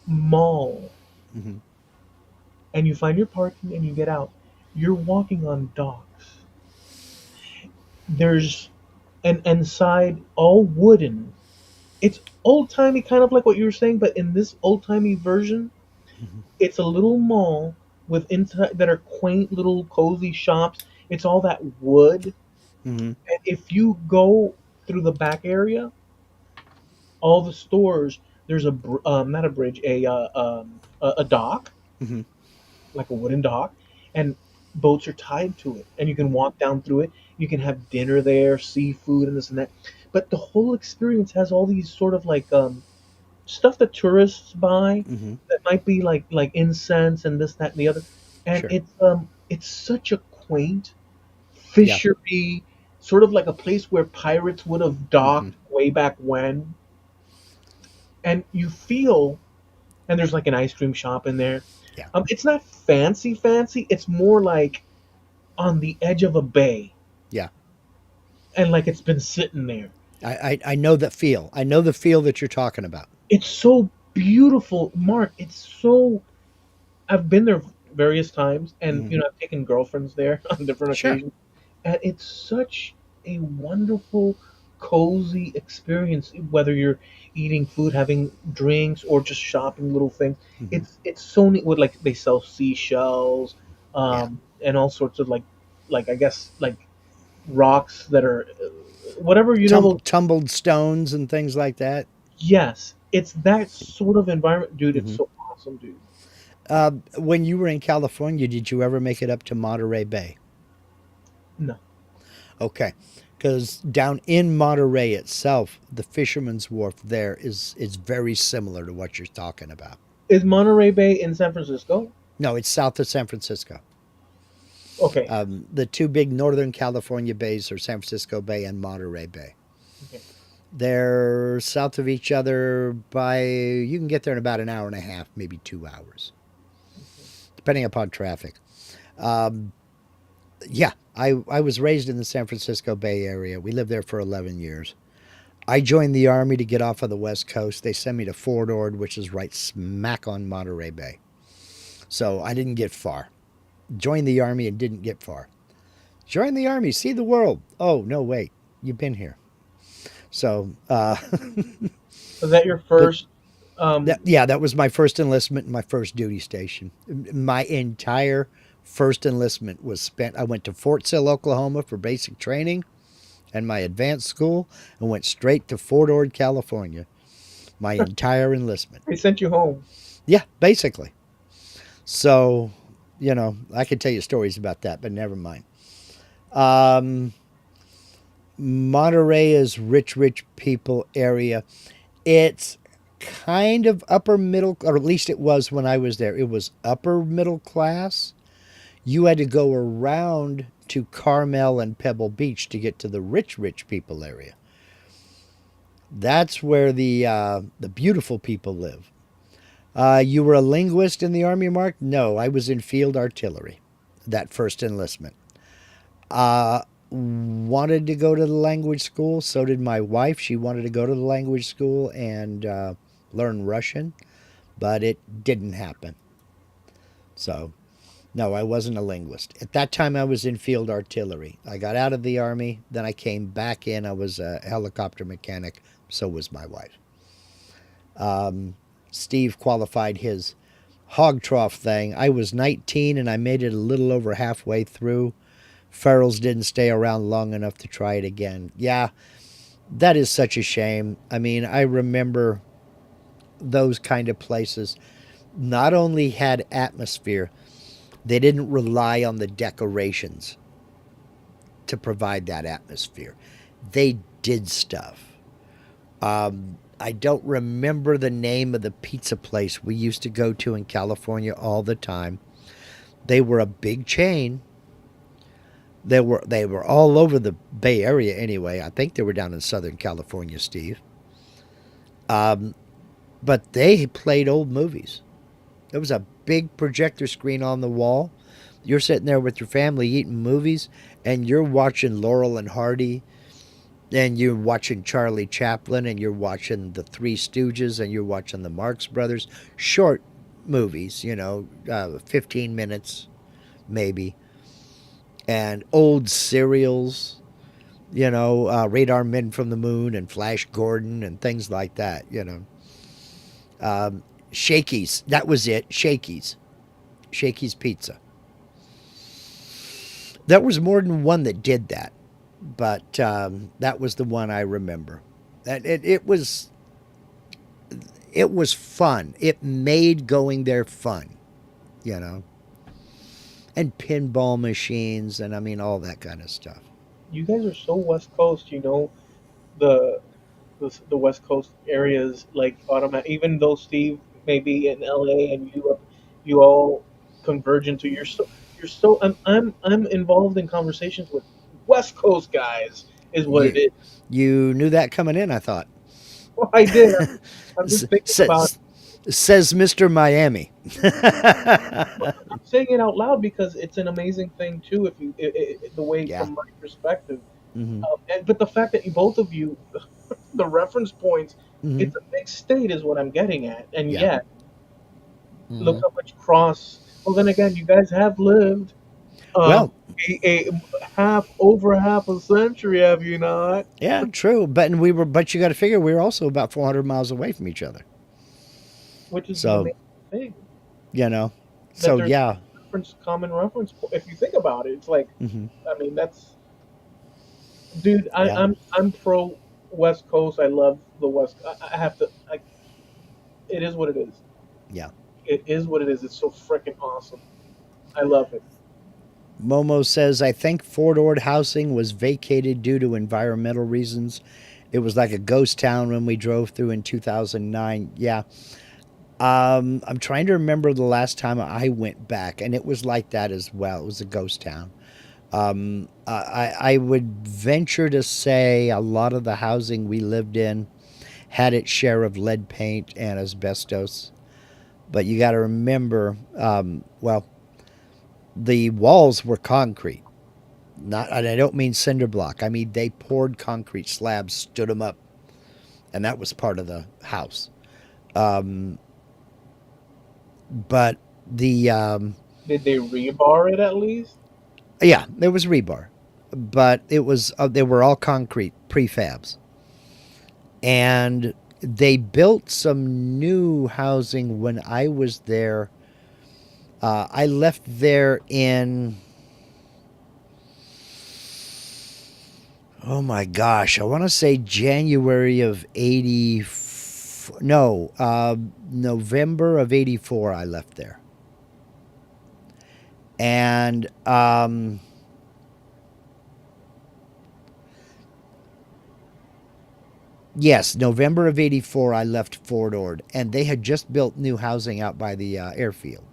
mall, Hmm. and you find your parking and you get out. You're walking on docks. There's an inside all wooden. It's old timey, kind of like what you were saying, but in this old timey version, Hmm. it's a little mall with inside that are quaint little cozy shops. It's all that wood. Hmm. And if you go through the back area, all the stores, there's not a bridge, a dock, Hmm. like a wooden dock, and boats are tied to it, and you can walk down through it. You can have dinner there, seafood, and this and that. But the whole experience has all these sort of like stuff that tourists buy Hmm. that might be like incense and this, that, and the other. And Sure. it's such a quaint Yeah. fishery, sort of like a place where pirates would have Hmm. docked way back when. And you feel, and there's like an ice cream shop in there. Yeah. It's not fancy. It's more like on the edge of a bay, Yeah. and like it's been sitting there. I know that feel. I know the feel that you're talking about. It's so beautiful, Mark. It's so. I've been there various times, and Hmm. I've taken girlfriends there on different Sure. occasions, and it's such a wonderful, cozy experience. Whether you're eating food, having drinks, or just shopping little things, Hmm. it's so neat. With like they sell seashells, Yeah. and all sorts of like I guess like rocks that are whatever Tumbled stones and things like that. Yes, it's that sort of environment, dude. It's Hmm. so awesome, dude. When you were in California, did you ever make it up to Monterey Bay? No. Okay, because down in Monterey itself, the Fisherman's Wharf there is very similar to what you're talking about. Is Monterey Bay in San Francisco? No, it's south of San Francisco. Okay. The two big Northern California bays are San Francisco Bay and Monterey Bay. Okay. They're south of each other by, you can get there in about an hour and a half, maybe 2 hours, Okay. depending upon traffic. Um, yeah, I was raised in the San Francisco Bay Area. We lived there for 11 years. I joined the Army to get off of the West Coast. They sent me to Fort Ord, which is right smack on Monterey Bay. So I didn't get far. Joined the Army and didn't get far. Join the Army, see the world. Oh, no, wait, you've been here. So, Was that your but first? Um, yeah, that was my first enlistment and my first duty station. My entire first enlistment was spent. I went to Fort Sill, Oklahoma for basic training and my advanced school and went straight to Fort Ord, California. My entire enlistment. they sent you home. Yeah, basically. So, I could tell you stories about that, but never mind. Um, Monterey is rich people area. It's kind of upper middle, or at least it was when I was there. It was upper middle class. You had to go around to Carmel and Pebble Beach to get to the rich people area. That's where the beautiful people live. You were a linguist in the Army, Mark? No, I was in field artillery, that first enlistment. Uh, Wanted to go to the language school. So did my wife. She wanted to go to the language school and learn Russian, but it didn't happen. So, no, I wasn't a linguist. At that time, I was in field artillery. I got out of the Army, then I came back in. I was a helicopter mechanic. So was my wife. Steve qualified his hog trough thing. I was 19 and I made it a little over halfway through. Ferrells didn't stay around long enough to try it again. Yeah, that is such a shame. I mean, I remember those kind of places not only had atmosphere, they didn't rely on the decorations to provide that atmosphere. They did stuff. I don't remember the name of the pizza place we used to go to in California all the time. They were a big chain. They were all over the Bay Area anyway. I think they were down in Southern California, Steve. But they played old movies. There was a big projector screen on the wall. You're sitting there with your family eating movies, and you're watching Laurel and Hardy, and you're watching Charlie Chaplin, and you're watching the Three Stooges, and you're watching the Marx Brothers. Short movies, 15 minutes maybe, and old serials, Radar Men from the Moon and Flash Gordon and things like that. Shakey's, that was it. Shakey's Pizza. There was more than one that did that, but that was the one I remember. And it was fun. It made going there fun, you know, and pinball machines, and I mean all that kind of stuff. You guys are so West Coast. The the West Coast areas like automatic. Even though Steve may be in LA and you all converge into you're so I'm involved in conversations with West Coast guys is what it You is. you knew that coming in, I thought. Well, I did. I'm just thinking about. Says Mr. Miami. I'm saying it out loud because it's an amazing thing too. If the way Yeah. from my perspective, Hmm. but the fact that you both of you, the reference points, Hmm. it's a big state is what I'm getting at, and Yeah. yet look Hmm. how much cross. Well, then again, you guys have lived um, Well, a half over half a century, have you not? yeah, true. But you got to figure we were also about 400 miles away from each other. Which is the So, amazing thing you know, that so there's yeah. common reference. If you think about it, it's like, Hmm. I mean, that's dude. Yeah. I'm pro West Coast. I love the West. I have to. It is what it is. Yeah. It is what it is. It's so freaking awesome. I love it. Momo says, I think Fort Ord housing was vacated due to environmental reasons. It was like a ghost town when we drove through in 2009. Yeah. I'm trying to remember the last time I went back, and it was like that as well. It was a ghost town. I would venture to say a lot of the housing we lived in had its share of lead paint and asbestos. But you got to remember, well, the walls were concrete. Not, and I don't mean cinder block. I mean they poured concrete slabs, stood them up, and that was part of the house. Um, but the Did they rebar it at least? yeah, there was rebar, but it was they were all concrete prefabs, and they built some new housing when I was there. I left there in, oh my gosh, I want to say January of 80, no, November of 84 I left there. And yes, November of 84 I left Fort Ord, and they had just built new housing out by the airfield.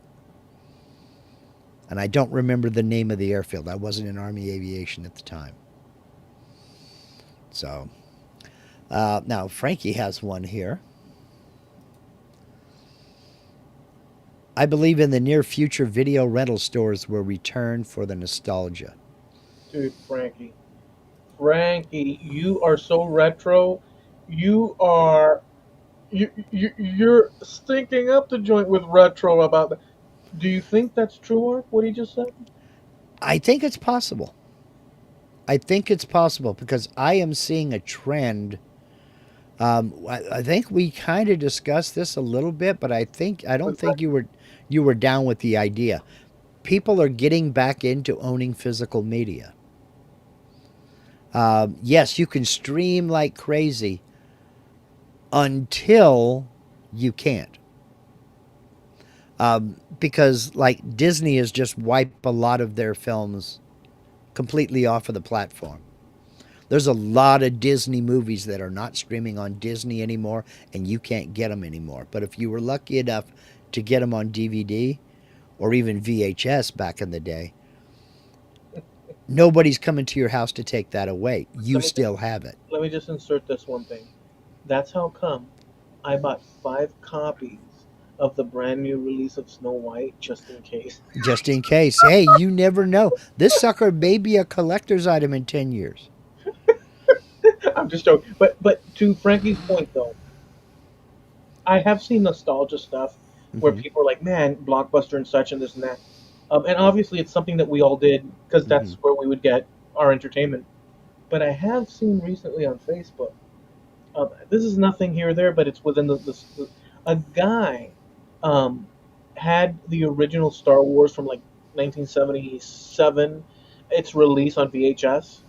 And I don't remember the name of the airfield. I wasn't in Army aviation at the time. So now Frankie has one here. I believe in the near future video rental stores will return for the nostalgia. Dude, Frankie. Frankie, you are so retro. You are you're stinking up the joint with retro about that. Do you think that's true, Mark? What he just said? I think it's possible. I think it's possible because I am seeing a trend. I think we kind of discussed this a little bit, but I don't With think you were down with the idea. People are getting back into owning physical media. Yes, you can stream like crazy until you can't. Because like Disney has just wiped a lot of their films completely off of the platform. There's a lot of Disney movies that are not streaming on Disney anymore, and you can't get them anymore. But if you were lucky enough to get them on DVD or even VHS back in the day, nobody's coming to your house to take that away. You let me just still have it, let me just insert this one thing. That's how come I bought 5 copies of the brand new release of Snow White just in case. just in case. Hey, you never know. This sucker may be a collector's item in 10 years. I'm just joking. But to Frankie's point though, I have seen nostalgia stuff where Hmm. people are like, "Man, Blockbuster and such and this and that," and obviously it's something that we all did because Hmm. that's where we would get our entertainment. But I have seen recently on Facebook. This is nothing here or there, but it's within a guy um, had the original Star Wars from like 1977. Its release on VHS,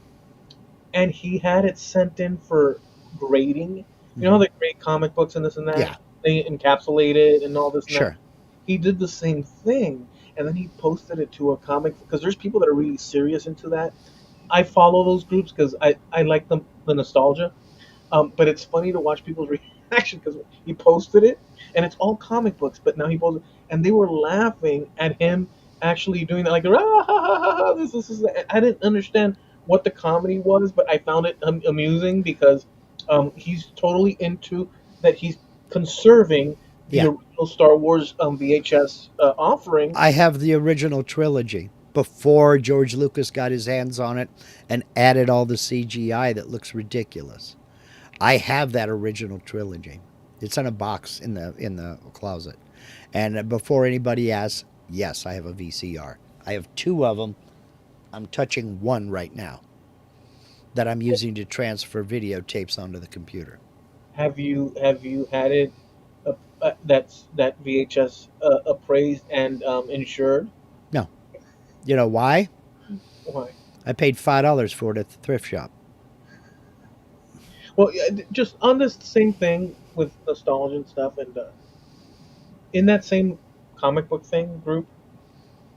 and he had it sent in for grading. You know how Hmm. they grade comic books and this and that? Yeah, They encapsulate it and all this and that. sure. He did the same thing, and then he posted it to a comic because there's people that are really serious into that. I follow those groups because I like the nostalgia. But it's funny to watch people's reaction because he posted it, and it's all comic books. But now he posted, and they were laughing at him actually doing that, like ah, ha, ha, ha, ha, this is. I didn't understand what the comedy was, but I found it amusing because he's totally into that. He's conserving the Yeah. original Star Wars VHS offering. I have the original trilogy before George Lucas got his hands on it and added all the CGI that looks ridiculous. I have that original trilogy. It's in a box in the closet. And before anybody asks, yes, I have a VCR. I have two of them. I'm touching one right now that I'm using to transfer videotapes onto the computer. Have you had it that VHS appraised and insured? No. You know why? Why? I paid $5 for it at the thrift shop. Well, yeah, just on this same thing with nostalgia and stuff, and in that same comic book thing group.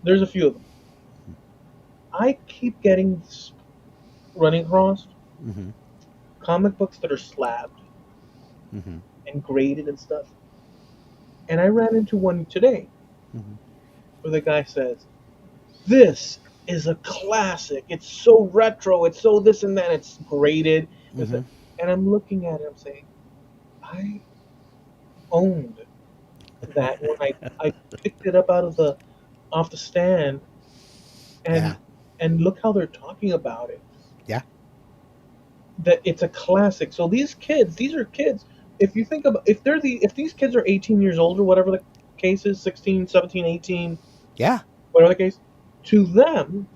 There's a few of them. I keep getting running across Mm-hmm. comic books that are slabbed Mm-hmm. and graded and stuff. And I ran into one today Mm-hmm. where the guy says, "This is a classic. It's so retro. It's so this and that. It's graded." Mm-hmm. And I'm looking at it. I'm saying, I owned that when I picked it up out of the off the stand, Yeah. and look how they're talking about it. Yeah. That it's a classic. So these are kids. If you think about if these kids are 18 years old or whatever the case is, 16, 17, 18, Yeah. whatever the case, to them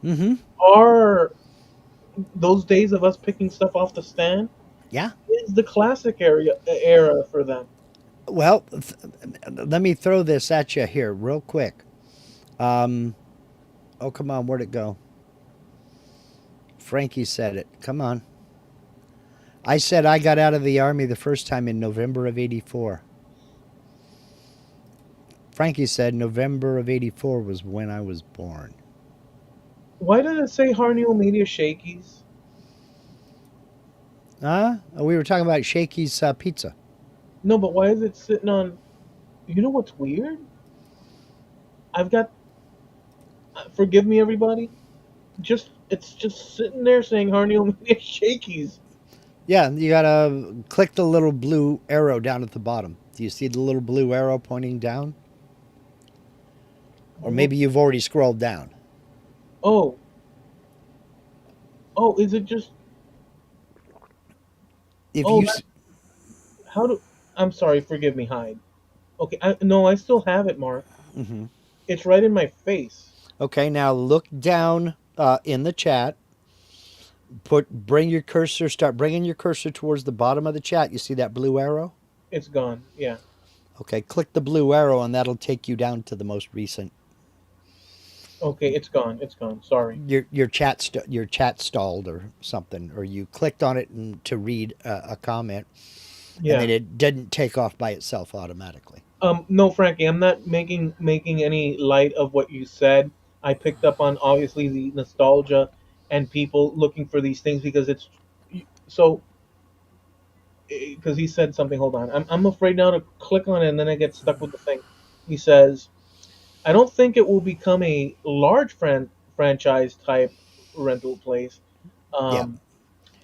Mm-hmm. are those days of us picking stuff off the stand Yeah. is the classic era for them. Well, let me throw this at you here real quick. Um, oh, come on. Where'd it go? Frankie said it. Come on. I said I got out of the Army the first time in November of 84. Frankie said November of 84 was when I was born. Why did it say Harneo Media Shakies? We were talking about Shakey's Pizza. No, but why is it sitting on? You know what's weird? I've got. Forgive me, everybody. Just it's just sitting there saying Harneo Media Shakies. Yeah, you gotta click the little blue arrow down at the bottom. Do you see the little blue arrow pointing down? Or maybe you've already scrolled down. Oh, oh, is it just? If Oh, you. that, how do? I'm sorry. Forgive me, Hyde. Okay, no, I still have it, Mark. Mhm. It's right in my face. Okay, now look down in the chat. Bring your cursor. Start bringing your cursor towards the bottom of the chat. You see that blue arrow? It's gone. Yeah. Okay, click the blue arrow, and that'll take you down to the most recent. Okay, it's gone. It's gone. Sorry. Your chat stalled or something, or you clicked on it to read a comment, and Yeah. then it didn't take off by itself automatically. No, Frankie, I'm not making any light of what you said. I picked up on obviously the nostalgia and people looking for these things because it's so because he said something. Hold on, I'm afraid now to click on it and then I get stuck with the thing. He says, "I don't think it will become a large franchise type rental place." Yeah.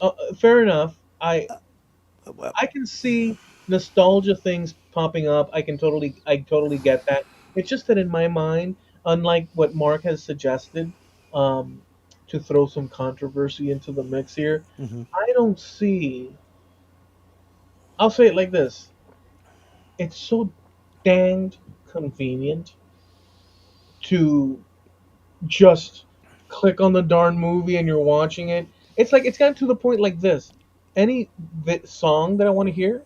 Um, Fair enough. Well, I can see nostalgia things popping up. I totally get that. It's just that in my mind, unlike what Mark has suggested, um, to throw some controversy into the mix here, hmm I don't see. I'll say it like this: it's so danged convenient to just click on the darn movie and you're watching it. It's like it's gotten to the point like this: any song that I want to hear,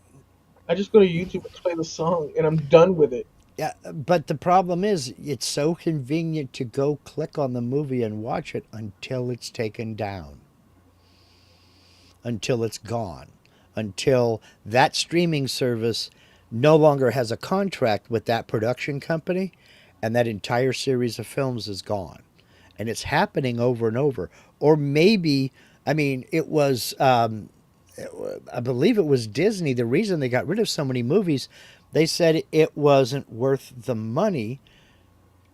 I just go to YouTube and play the song, and I'm done with it. yeah, but the problem is, it's so convenient to go click on the movie and watch it until it's taken down, until it's gone, until that streaming service no longer has a contract with that production company, and that entire series of films is gone. And it's happening over and over. Or maybe, I mean, it was, I believe it was Disney. The reason they got rid of so many movies, they said it wasn't worth the money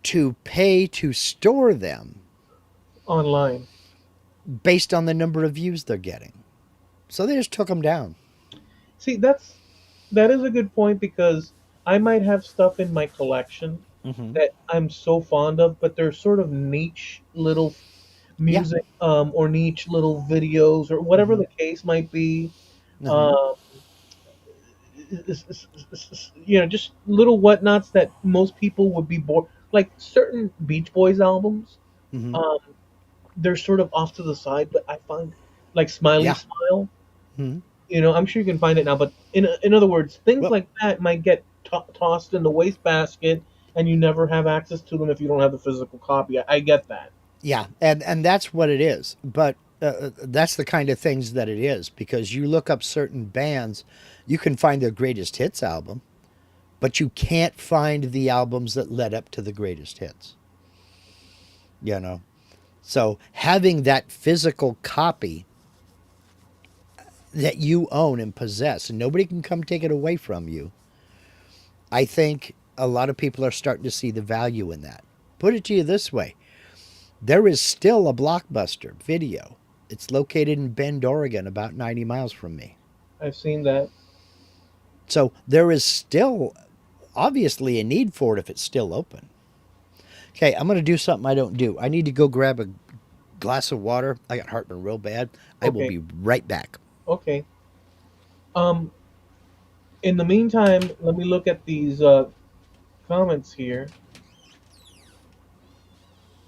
to pay to store them Online. based on the number of views they're getting. So they just took them down. See, that is a good point because I might have stuff in my collection Mm-hmm. that I'm so fond of, but they're sort of niche little Yeah. music or niche little videos or whatever Mm-hmm. the case might be. Uh-huh. Um, just little whatnots that most people would be bored. Like certain Beach Boys albums, Mm-hmm. um, they're sort of off to the side, but I find like Smiley Yeah. Smile. Mm-hmm. I'm sure you can find it now, but in other words, things Well, like that might get tossed in the wastebasket, and you never have access to them if you don't have the physical copy. I get that. yeah, and that's what it is. But that's the kind of things that it is because you look up certain bands, you can find their greatest hits album, but you can't find the albums that led up to the greatest hits, you know. So having that physical copy that you own and possess and nobody can come take it away from you, I think a lot of people are starting to see the value in that. Put it to you this way: there is still a Blockbuster video. It's located in Bend, Oregon, about 90 miles from me. I've seen that. So there is still obviously a need for it if it's still open. Okay, I'm going to do something I don't do. I need to go grab a glass of water. I got heartburn real bad. I will Okay. be right back. Okay. Um, in the meantime, let me look at these comments here.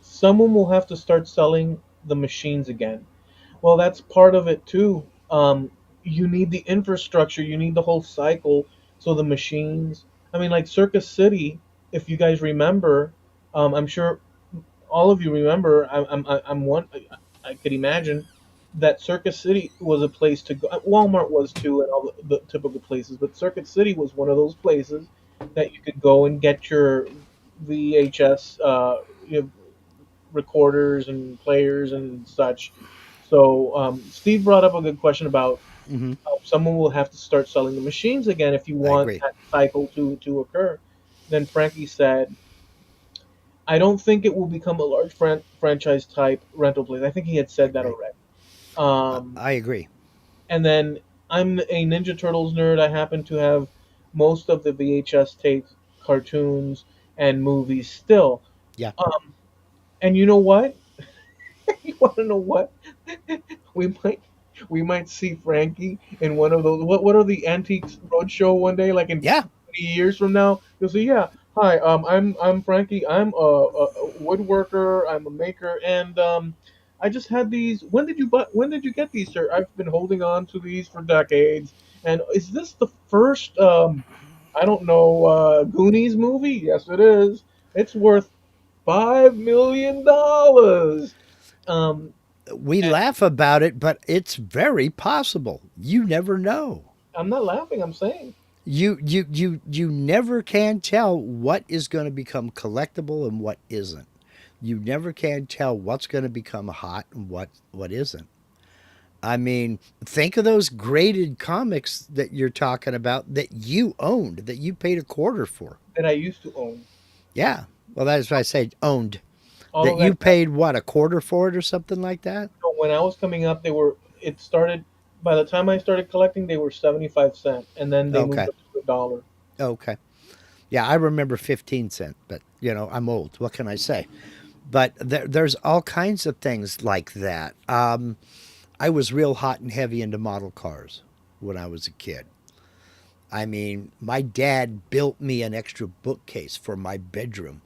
Someone will have to start selling the machines again. Well, that's part of it too. You need the infrastructure, you need the whole cycle. So the machines, I mean, like Circus City, if you guys remember, I'm sure all of you remember. I'm one. I could imagine that Circus City was a place to go. Walmart was too, and all the typical places. But Circuit City was one of those places that you could go and get your VHS, you know, recorders and players and such. So Steve brought up a good question about Hmm. someone will have to start selling the machines again if you I want agree. that cycle to occur. Then Frankie said, "I don't think it will become a large franchise type rental place." I think he had I said that agree. already. Um, I agree. and then I'm a Ninja Turtles nerd. I happen to have most of the VHS tapes, cartoons, and movies still. Yeah. Um, and you know what? You want to know what? we might we might see Frankie in one of those. What are the Antiques Roadshow one day? Like in Yeah. 20 years from now, you'll say, "Yeah, hi, I'm Frankie. I'm a woodworker. I'm a maker, and I just had these. When did you get these, sir? I've been holding on to these for decades. And is this the first I don't know Goonies movie? Yes, it is. It's worth $5 million." Um, We laugh about it, but it's very possible. You never know. I'm not laughing. I'm saying You never can tell what is going to become collectible and what isn't. You never can tell what's going to become hot and what isn't. I mean, think of those graded comics that you're talking about that you owned, that you paid a quarter for. that I used to own Yeah. Well, that's why I say owned. all That of you that. paid what, a quarter for it or something like that? When I was coming up, they were. It started. By the time I started collecting, they were 75 cent, and then they moved Okay. up to $1. Okay. Yeah, I remember 15 cent, but I'm old. What can I say? But there's all kinds of things like that. I was real hot and heavy into model cars when I was a kid. I mean, my dad built me an extra bookcase for my bedroom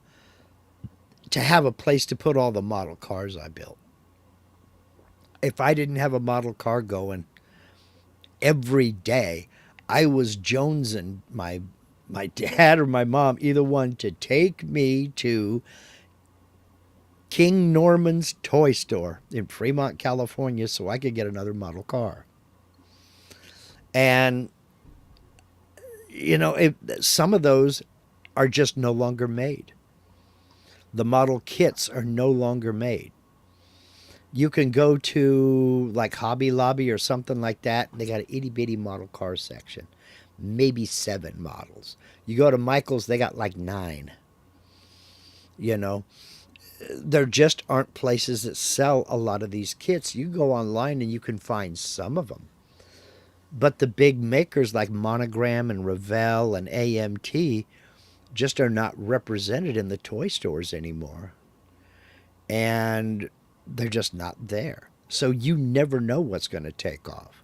to have a place to put all the model cars I built. If I didn't have a model car going every day, I was jonesing my dad or my mom, either one, to take me to King Norman's toy store in Fremont, California, so I could get another model car. And some of those are just no longer made. The model kits are no longer made. You can go to like Hobby Lobby or something like that. They got an itty bitty model car section, maybe 7 models. You go to Michael's, they got like 9. You know, there just aren't places that sell a lot of these kits. You go online and you can find some of them. But the big makers like Monogram and Revell and AMT just are not represented in the toy stores anymore. And they're just not there. So you never know what's going to take off.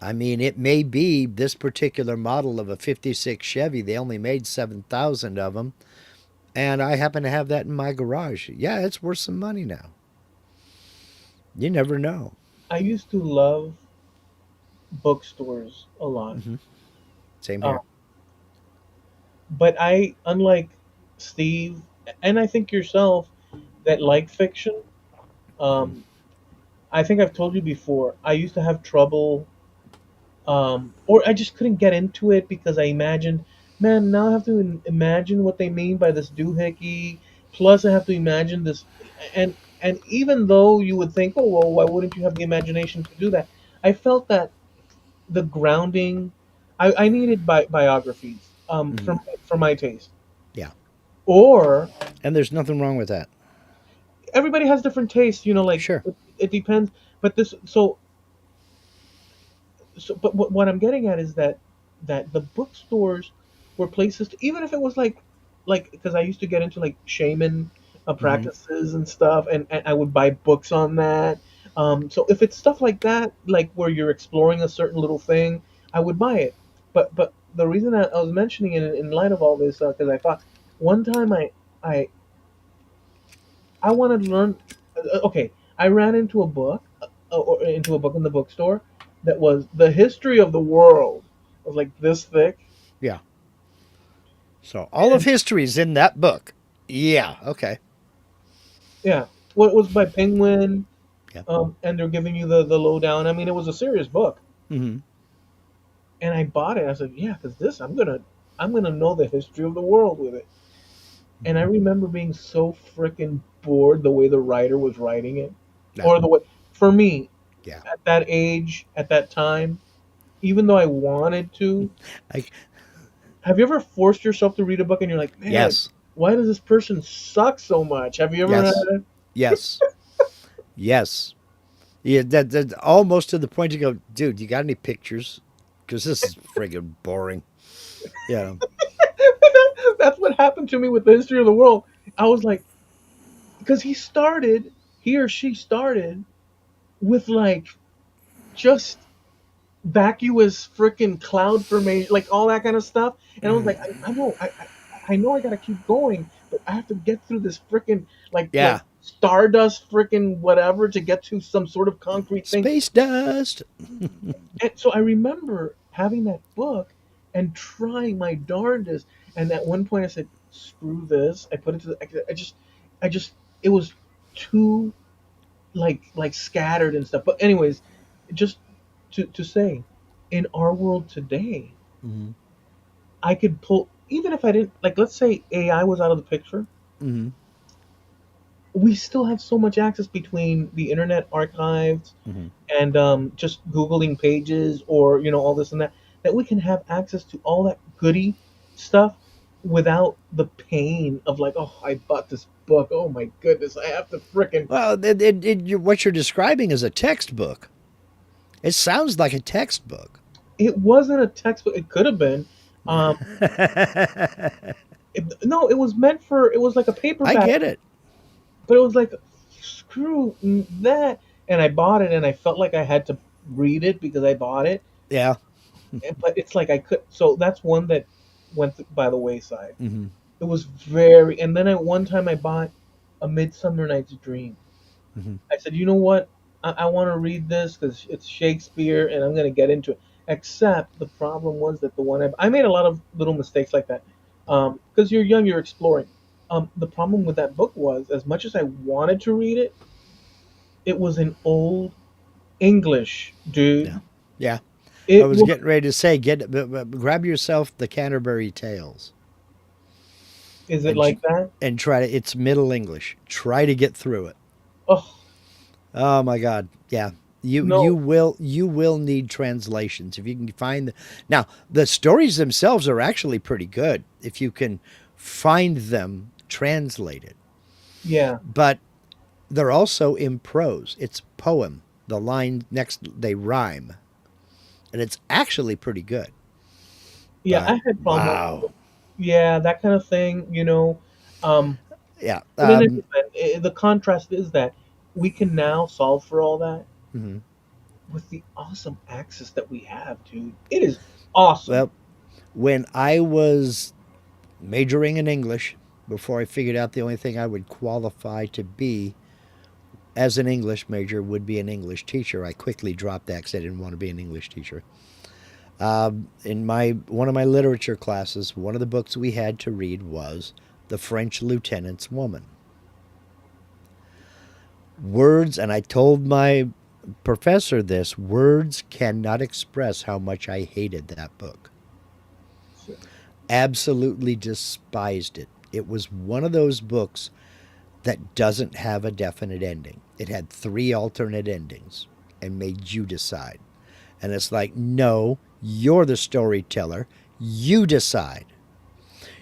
I mean, it may be this particular model of a 56 Chevy, they only made 7,000 of them. And I happen to have that in my garage. Yeah, it's worth some money now. You never know. I used to love bookstores a lot, Hmm. Same uh, here. but unlike Steve, and I think yourself, that like fiction. Um, I think I've told you before. I used to have trouble, or I just couldn't get into it because I imagined man, now I have to imagine what they mean by this doohickey. Plus, I have to imagine this, and even though you would think, oh well, why wouldn't you have the imagination to do that? I felt that the grounding, I needed biographies, Hmm. for my taste, Yeah. or And there's nothing wrong with that. everybody has different tastes, like Sure. it depends. But but what I'm getting at is that the bookstores were places to, even if it was like because I used to get into like shaman Hmm. practices and stuff, and I would buy books on that. So if it's stuff like that, like where you're exploring a certain little thing, I would buy it. But the reason I was mentioning it in light of all this, because I thought one time I I wanted to learn. Okay, I ran into a book, or into a book in the bookstore that was the history of the world. It was like this thick. Yeah. So all of And history is in that book. Yeah. Okay. yeah, what was by Penguin, Yeah. and they're giving you the lowdown. I mean, it was a serious book, Hmm. and I bought it. I said, yeah, because this I'm gonna know the history of the world with it. And I remember being so freaking bored the way the writer was writing it, Yeah. or the way for me Yeah. at that age, at that time, even though I wanted to. I, Have you ever forced yourself to read a book and you're like, man, yes. why does this person suck so much? Have you ever had Yes. it? Yes. Yes. Yeah. That almost to the point you go, dude. You got any pictures? Because this is friggin' boring. Yeah. That's what happened to me with the history of the world. I was like, because he or she started with like just vacuous freaking cloud formation, like all that kind of stuff. And I was like, I know I gotta keep going, but I have to get through this freaking like Yeah. stardust freaking whatever to get to some sort of concrete thing. Space dust. And so I remember having that book and trying my darndest. And at one point I said, "Screw this!" I put it to I just it was too like scattered and stuff. But anyways, just to say, in our world today, Hmm. I could pull, even if I didn't, like, let's say AI was out of the picture, Hmm. we still have so much access between the internet archives Hmm. and just googling pages, or all this and that, that we can have access to all that goody stuff without the pain of like, oh, I bought this book, oh my goodness, I have to frickin' Well, what you're describing is a textbook. It sounds like a textbook. it wasn't a textbook. It could have been. um no, it was meant for, it was like a I paperback, get it. but it was like, screw that. And I bought it and I felt like I had to read it because I bought it. Yeah. But it's like I could, so that's one that went by the wayside. Hmm. It was very, and then at one time I bought A Midsummer Night's Dream. Hmm. I said, you know what, I want to read this because it's Shakespeare and I'm going to get into it. Except the problem was that the one I made a lot of little mistakes like that, because you're young, you're exploring. The problem with that book was, as much as I wanted to read it, it was in old English, Yeah. dude. Yeah. I It was was. getting ready to say, grab yourself the Canterbury Tales Is it and like that? try to. It's Middle English. Try to get through it. Oh Oh my God. Yeah. You no, will need translations if you can find now the stories themselves are actually pretty good if you can find them translated, yeah, but they're also in prose. It's poem. The line next they rhyme, and it's actually pretty good. yeah. But I had problem wow. with, yeah, that kind of thing. Um, Yeah. but in any event, the contrast is that we can now solve for all that Mhm. with the awesome access that we have, dude. It is awesome. Well, when I was majoring in English, before I figured out the only thing I would qualify to be as an English major would be an English teacher. I quickly dropped that because I didn't want to be an English teacher. In my one of my literature classes, one of the books we had to read was The French Lieutenant's Woman. Words, and I told my professor this, words cannot express how much I hated that book. Absolutely despised it. It was one of those books that doesn't have a definite ending. It had three alternate endings and made you decide. And it's like, no, you're the storyteller. You decide.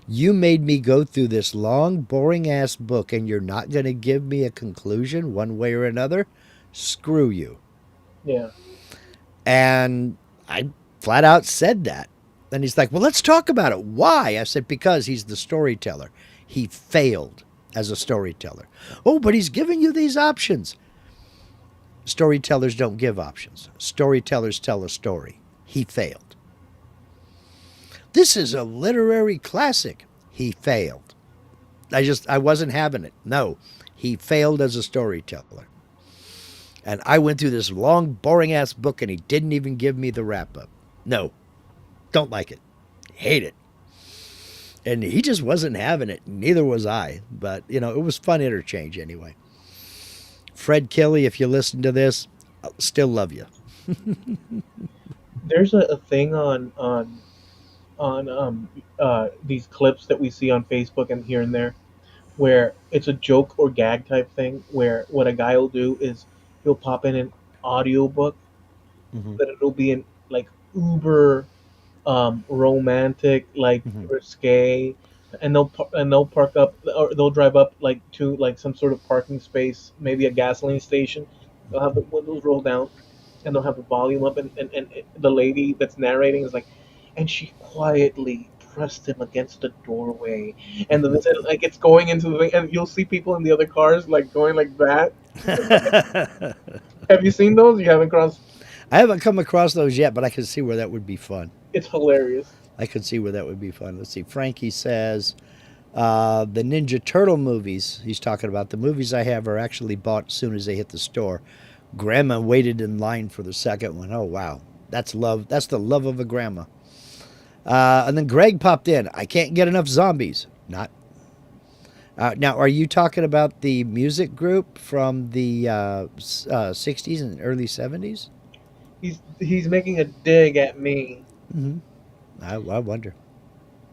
You made me go through this long, boring ass book, and you're not going to give me a conclusion one way or another? Screw you. Yeah. And I flat out said that. And he's like, well, let's talk about it. Why? I said, because he's the storyteller. He failed as a storyteller. Oh, but he's giving you these options. Storytellers don't give options. Storytellers tell a story. He failed. This is a literary classic. He failed. I wasn't having it. No, he failed as a storyteller. And I went through this long, boring ass book and he didn't even give me the wrap up. No, don't like it. Hate it. And he just wasn't having it. Neither was I. But, it was fun interchange anyway. Fred Kelly, if you listen to this, I still love you. There's a thing on these clips that we see on Facebook and here and there where it's a joke or gag type thing where what a guy will do is he'll pop in an audiobook Mm-hmm. that it'll be in like uber romantic, like Mm-hmm. risque, and they'll park up or they'll drive up like to like some sort of parking space, maybe a gasoline station. They'll have the windows rolled down and they'll have the volume up, and the lady that's narrating is like, and she quietly pressed him against the doorway, and the like it's going into the thing, and you'll see people in the other cars like going like that. I Have you seen those? You haven't crossed. haven't come across those yet, but I can see where that would be fun. It's hilarious. I could see where that would be fun. Let's see. Frankie says the Ninja Turtle movies. He's talking about the movies I have are actually bought as soon as they hit the store. Grandma waited in line for the second one. Oh wow, that's love. That's the love of a grandma. And then Greg popped in. I can't get enough zombies. Not now. Are you talking about the music group from the 60s and early 70s? He's making a dig at me. Mm-hmm. I wonder.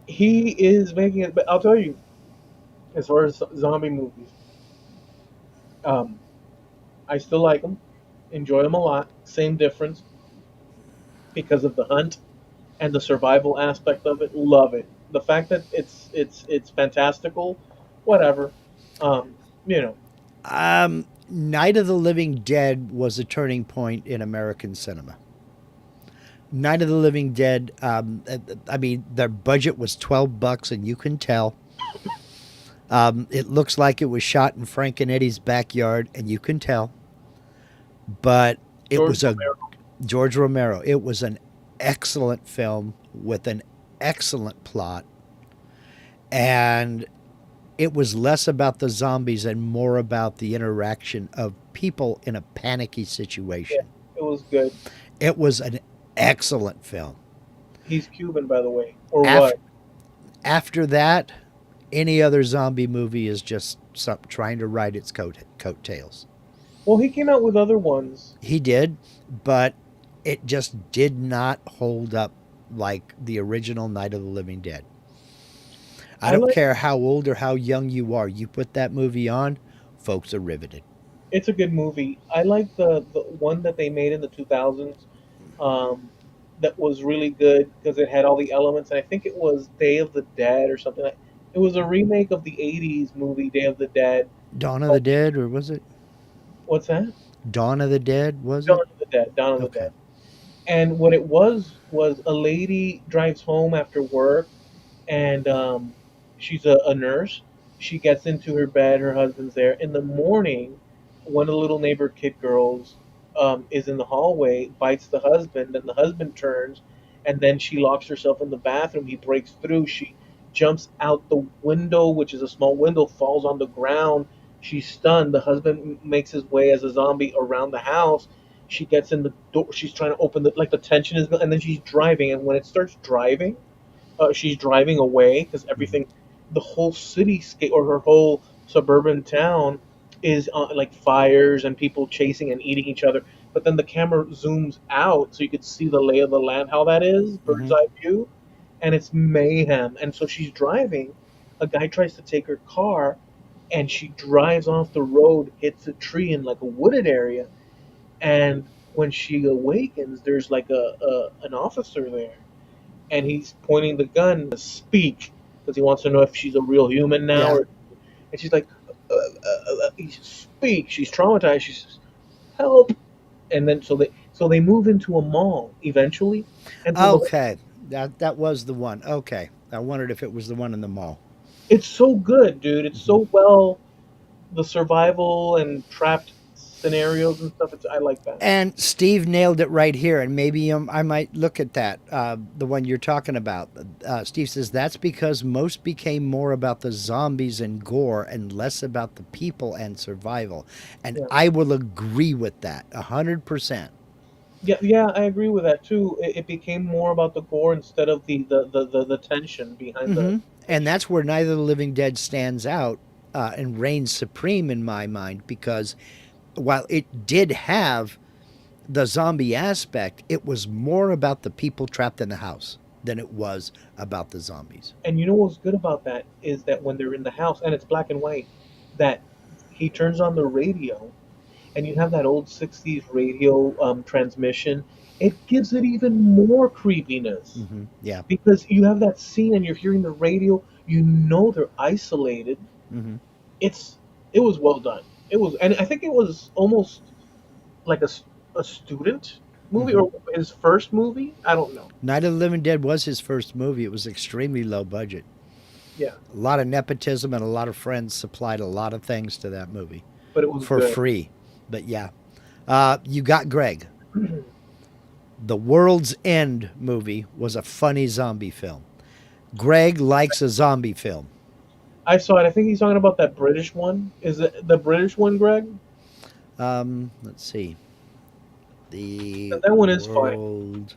He is making it, but I'll tell you, as far as zombie movies, um, I still like them, enjoy them a lot. Same difference because of the hunt and the survival aspect of it. Love it. The fact that it's fantastical, whatever. Um, you know, Night of the Living Dead was a turning point in American cinema. Night of the Living Dead. I mean, their budget was $12, and you can tell. It looks like it was shot in Frank and Eddie's backyard, and you can tell. But it George was a Romero. George Romero. It was an excellent film with an excellent plot, and it was less about the zombies and more about the interaction of people in a panicky Yeah, situation. it was good. It was an excellent film. He's Cuban, by the way, or Af- what? After that, any other zombie movie is just trying to ride its coattails. Well, he came out with other ones. He did, but it just did not hold up like the original Night of the Living Dead. I I don't like. care how old or how young you are, you put that movie on, folks are riveted. It's a good movie. I like the one that they made in the 2000s. Um, that was really good because it had all the elements, and I think it was Day of the Dead or something. It was a remake of the '80s movie Day of the Dead. Dawn of the Oh, Dead, or was it what's that? Dawn of the Dead? Was Dawn it? of the Dead. Dawn of the Okay. Dead. And what it was a lady drives home after work, and she's a nurse. She gets into her bed. Her husband's there. In the morning, one of the little neighbor kid girls is in the hallway, bites the husband, and the husband turns, and then she locks herself in the bathroom. He breaks through. She jumps out the window, which is a small window, falls on the ground. She's stunned. The husband makes his way as a zombie around the house. She gets in the door. She's trying to open the like the tension is, and then she's driving. And when it starts driving, she's driving away because Mhm. everything, the whole cityscape or her whole suburban town is like fires and people chasing and eating each other. But then the camera zooms out so you could see the lay of the land, how that is, bird's Mhm. eye view. and it's mayhem. And so she's driving. A guy tries to take her car, and she drives off the road, hits a tree in like a wooded area, and when she awakens, there's like a an officer there, and he's pointing the gun to speak because he wants to know if she's a real human now, Yeah. or and she's like, he speak. She's traumatized. She says, "Help!" And then so they move into a mall eventually, and so the Okay. That was the one. Okay. I wondered if it was the one in the mall. it's so good, dude. It's Hmm. so well the survival and trapped scenarios and stuff. I like that. And Steve nailed it right here, and maybe I might look at that, the one you're talking about. Steve says that's because most became more about the zombies and gore and less about the people and survival. And Yeah. I will agree with that 100%. Yeah, yeah, I agree with that too. It became more about the gore instead of the tension behind the Hmm. And action. that's where Night of the Living Dead stands out and reigns supreme in my mind because while it did have the zombie aspect, it was more about the people trapped in the house than it was about the zombies. And you know what's good about that is that when they're in the house and it's black and white, that he turns on the radio and you have that old 60s radio transmission. It gives it even more creepiness Hmm. Yeah. because you have that scene and you're hearing the radio. You know they're isolated. Hmm. It's it was well done. It was, and I think it was almost like a student movie Hmm. or his first movie. I don't know. Night of the Living Dead was his first movie. It was extremely low budget. Yeah, A lot of nepotism and a lot of friends supplied a lot of things to that movie but it was for good. free. But yeah, you got Greg. The World's End movie was a funny zombie film. Greg likes a zombie film. I saw it. I think he's talking about that British one. Is it the British one, Greg? Let's see. The That one is funny. World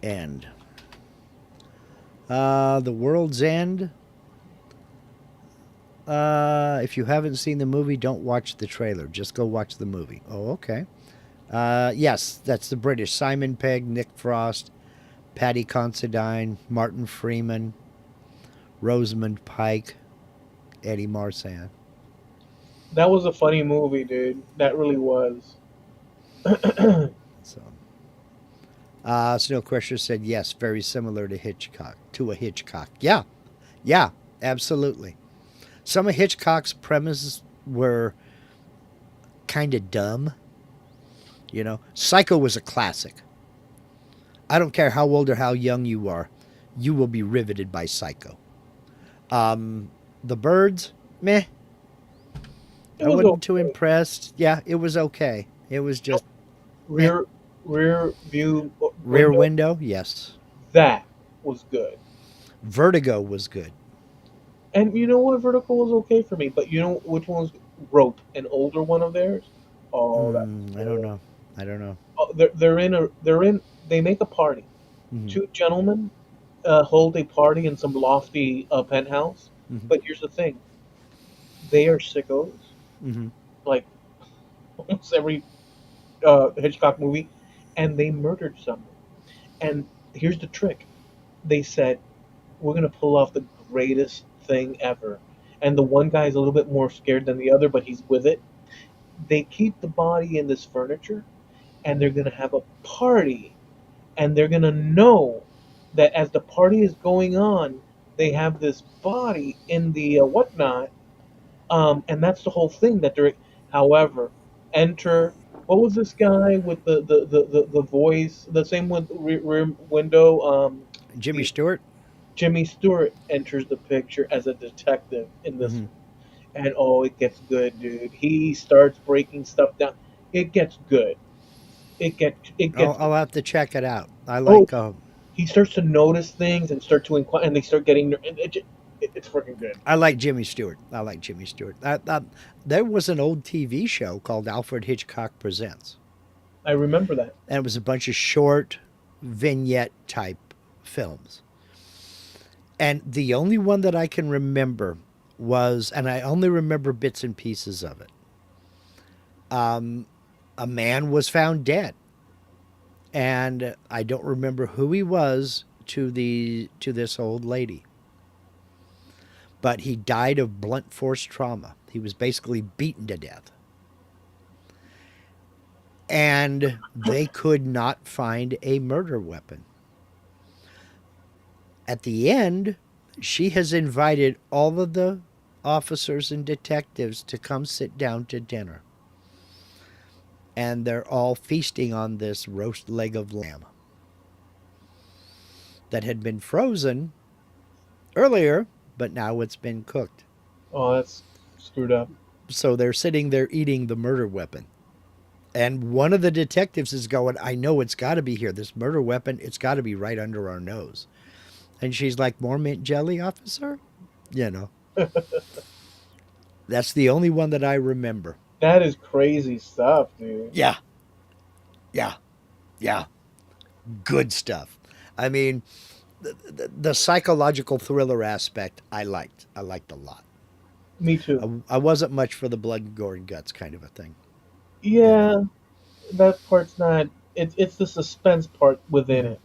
End. The World's End. If you haven't seen the movie, don't watch the trailer. Just go watch the movie. Oh, okay. Yes, that's the British. Simon Pegg, Nick Frost, Paddy Considine, Martin Freeman, Rosamund Pike, Eddie Marsan. That was a funny movie, dude. That really was. So, Snow Crusher said yes, very similar to Hitchcock. To a Hitchcock. Yeah, yeah, absolutely. Some of Hitchcock's premises were kind of dumb. You know, Psycho was a classic. I don't care how old or how young you are, you will be riveted by Psycho. The Birds, meh. It I was wasn't too okay. impressed. Yeah, it was okay. It was You know, just meh. rear rear view Rear window. Window, yes. That was good. Vertigo was good. And you know what? Vertical was okay for me, but you know which one was Rope, an older one of theirs. Oh, that was I don't good. know. I don't know. Oh, they make a party. Hmm. Two gentlemen hold a party in some lofty penthouse. Hmm. But here's the thing: they are sickos, Hmm. like almost every Hitchcock movie, and they murdered someone. And here's the trick: they said, "We're gonna pull off the greatest thing ever." And the one guy is a little bit more scared than the other, but he's with it. They keep the body in this furniture, and they're gonna have a party, and they're gonna know that as the party is going on, they have this body in the whatnot, and that's the whole thing that they're. However, enter. What was this guy with the voice? The same with rear window. Jimmy The Stewart. Jimmy Stewart enters the picture as a detective in this, Hmm. and oh, it gets good, dude. He starts breaking stuff down. It gets good. It gets I'll have to check it out. I oh, like. he starts to notice things and start to inquire, and they start getting. It's freaking good. I like Jimmy Stewart. I like Jimmy Stewart. There was an old TV show called Alfred Hitchcock Presents, I remember that. and it was a bunch of short vignette type films. And the only one that I can remember was, and I only remember bits and pieces of it. A man was found dead, and I don't remember who he was. to this old lady. But he died of blunt force trauma. He was basically beaten to death. And they could not find a murder weapon. At the end, she has invited all of the officers and detectives to come sit down to dinner. And they're all feasting on this roast leg of lamb that had been frozen earlier, but now it's been cooked. Oh, that's screwed up. So they're sitting there eating the murder weapon. And one of the detectives is going, I know it's got to be here. This murder weapon, it's got to be right under our nose. And she's like, more mint jelly, officer? You know. That's the only one that I remember. That is crazy stuff, dude. Yeah. Yeah. Yeah. Good stuff. I mean, the psychological thriller aspect I liked. I liked a lot. Me too. I wasn't much for the blood, gore, and guts kind of a thing. You know. Yeah, that part's not. It's the suspense part within Mm-hmm. it,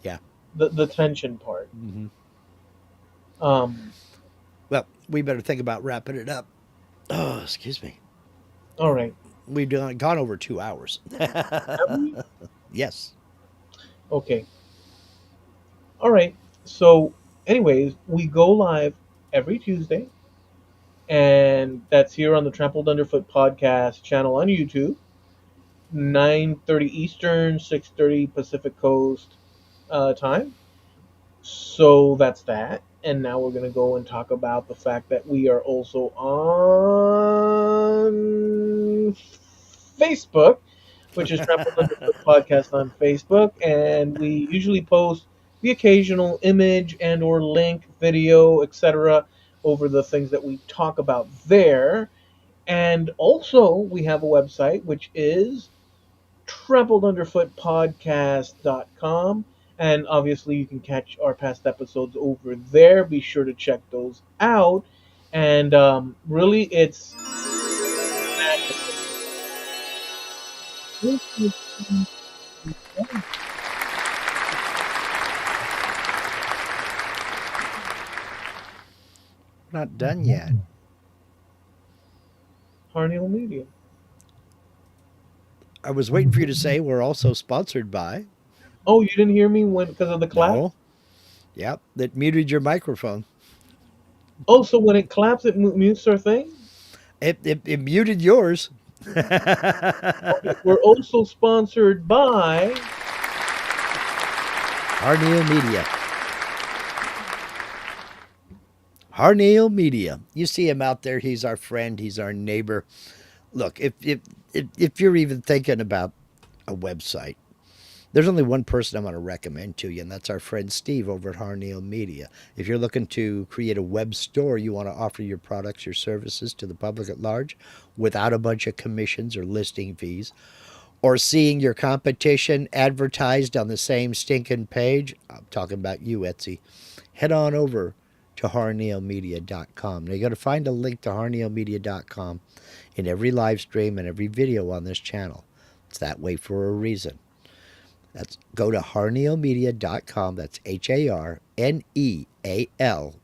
Yeah. the tension part. Mm-hmm. Um. Well, we better think about wrapping it up. Oh, excuse me. All right. We've gone over 2 hours. Have we? Yes. Okay. All right. So, anyways, we go live every Tuesday, and that's here on the Trampled Underfoot podcast channel on YouTube. 9:30 Eastern, 6:30 Pacific Coast time. So that's that. And now we're going to go and talk about the fact that we are also on Facebook, which is Trampled Underfoot Podcast on Facebook. And we usually post the occasional image and or link, video, etc. over the things that we talk about there. And also we have a website, which is trampledunderfootpodcast.com. And obviously, you can catch our past episodes over there. Be sure to check those out. And really, it's We're not done yet. Harnell Media. I was waiting for you to say we're also sponsored by. Oh, you didn't hear me when because of the clap? No. Yep. That muted your microphone. Oh, so when it claps, it mutes our thing? It muted yours. Okay. We're also sponsored by. Harneil Media. Harneil Media. You see him out there. He's our friend. He's our neighbor. Look, if you're even thinking about a website, there's only one person I'm going to recommend to you, and that's our friend Steve over at Harneil Media. If you're looking to create a web store, you want to offer your products, your services to the public at large without a bunch of commissions or listing fees, or seeing your competition advertised on the same stinking page, I'm talking about you, Etsy, head on over to harneilmedia.com. Now, you're going to find a link to harneilmedia.com in every live stream and every video on this channel. It's that way for a reason. Go to harneilmedia.com. That's HARNEAL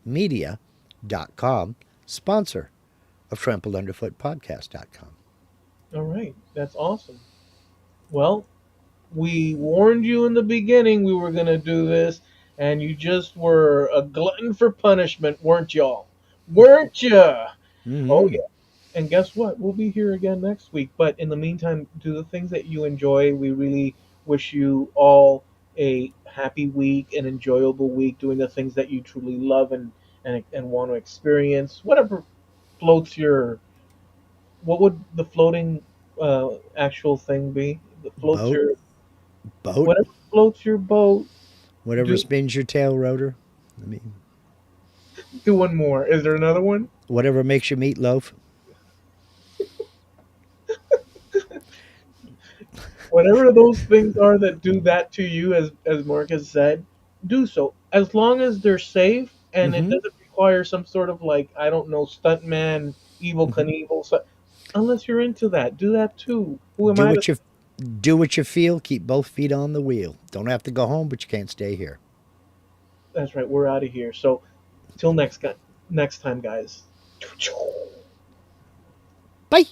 media.com. Sponsor of TrampledUnderfootPodcast.com. All right. That's awesome. Well, we warned you in the beginning we were going to do this, and you just were a glutton for punishment, weren't y'all? Weren't ya? Oh, Mm-hmm. yeah. And guess what? We'll be here again next week. But in the meantime, do the things that you enjoy. We really wish you all a happy week, an enjoyable week, doing the things that you truly love and want to experience. Whatever floats your. What would the floating actual thing be? That floats Boat, your. boat, Whatever floats your boat. whatever Do spins your tail rotor. I mean, do one more. Is there another one? whatever makes you meatloaf. Whatever those things are that do that to you, as Mark has said, do so as long as they're safe and it Mm-hmm. doesn't require some sort of like I don't know stuntman, evil Mm-hmm. Knievel. So, unless you're into that, do that too. Who am Do I to? what you do what you feel. Keep both feet on the wheel. Don't have to go home, but you can't stay here. That's right. We're out of here. So till next time, guys. Bye.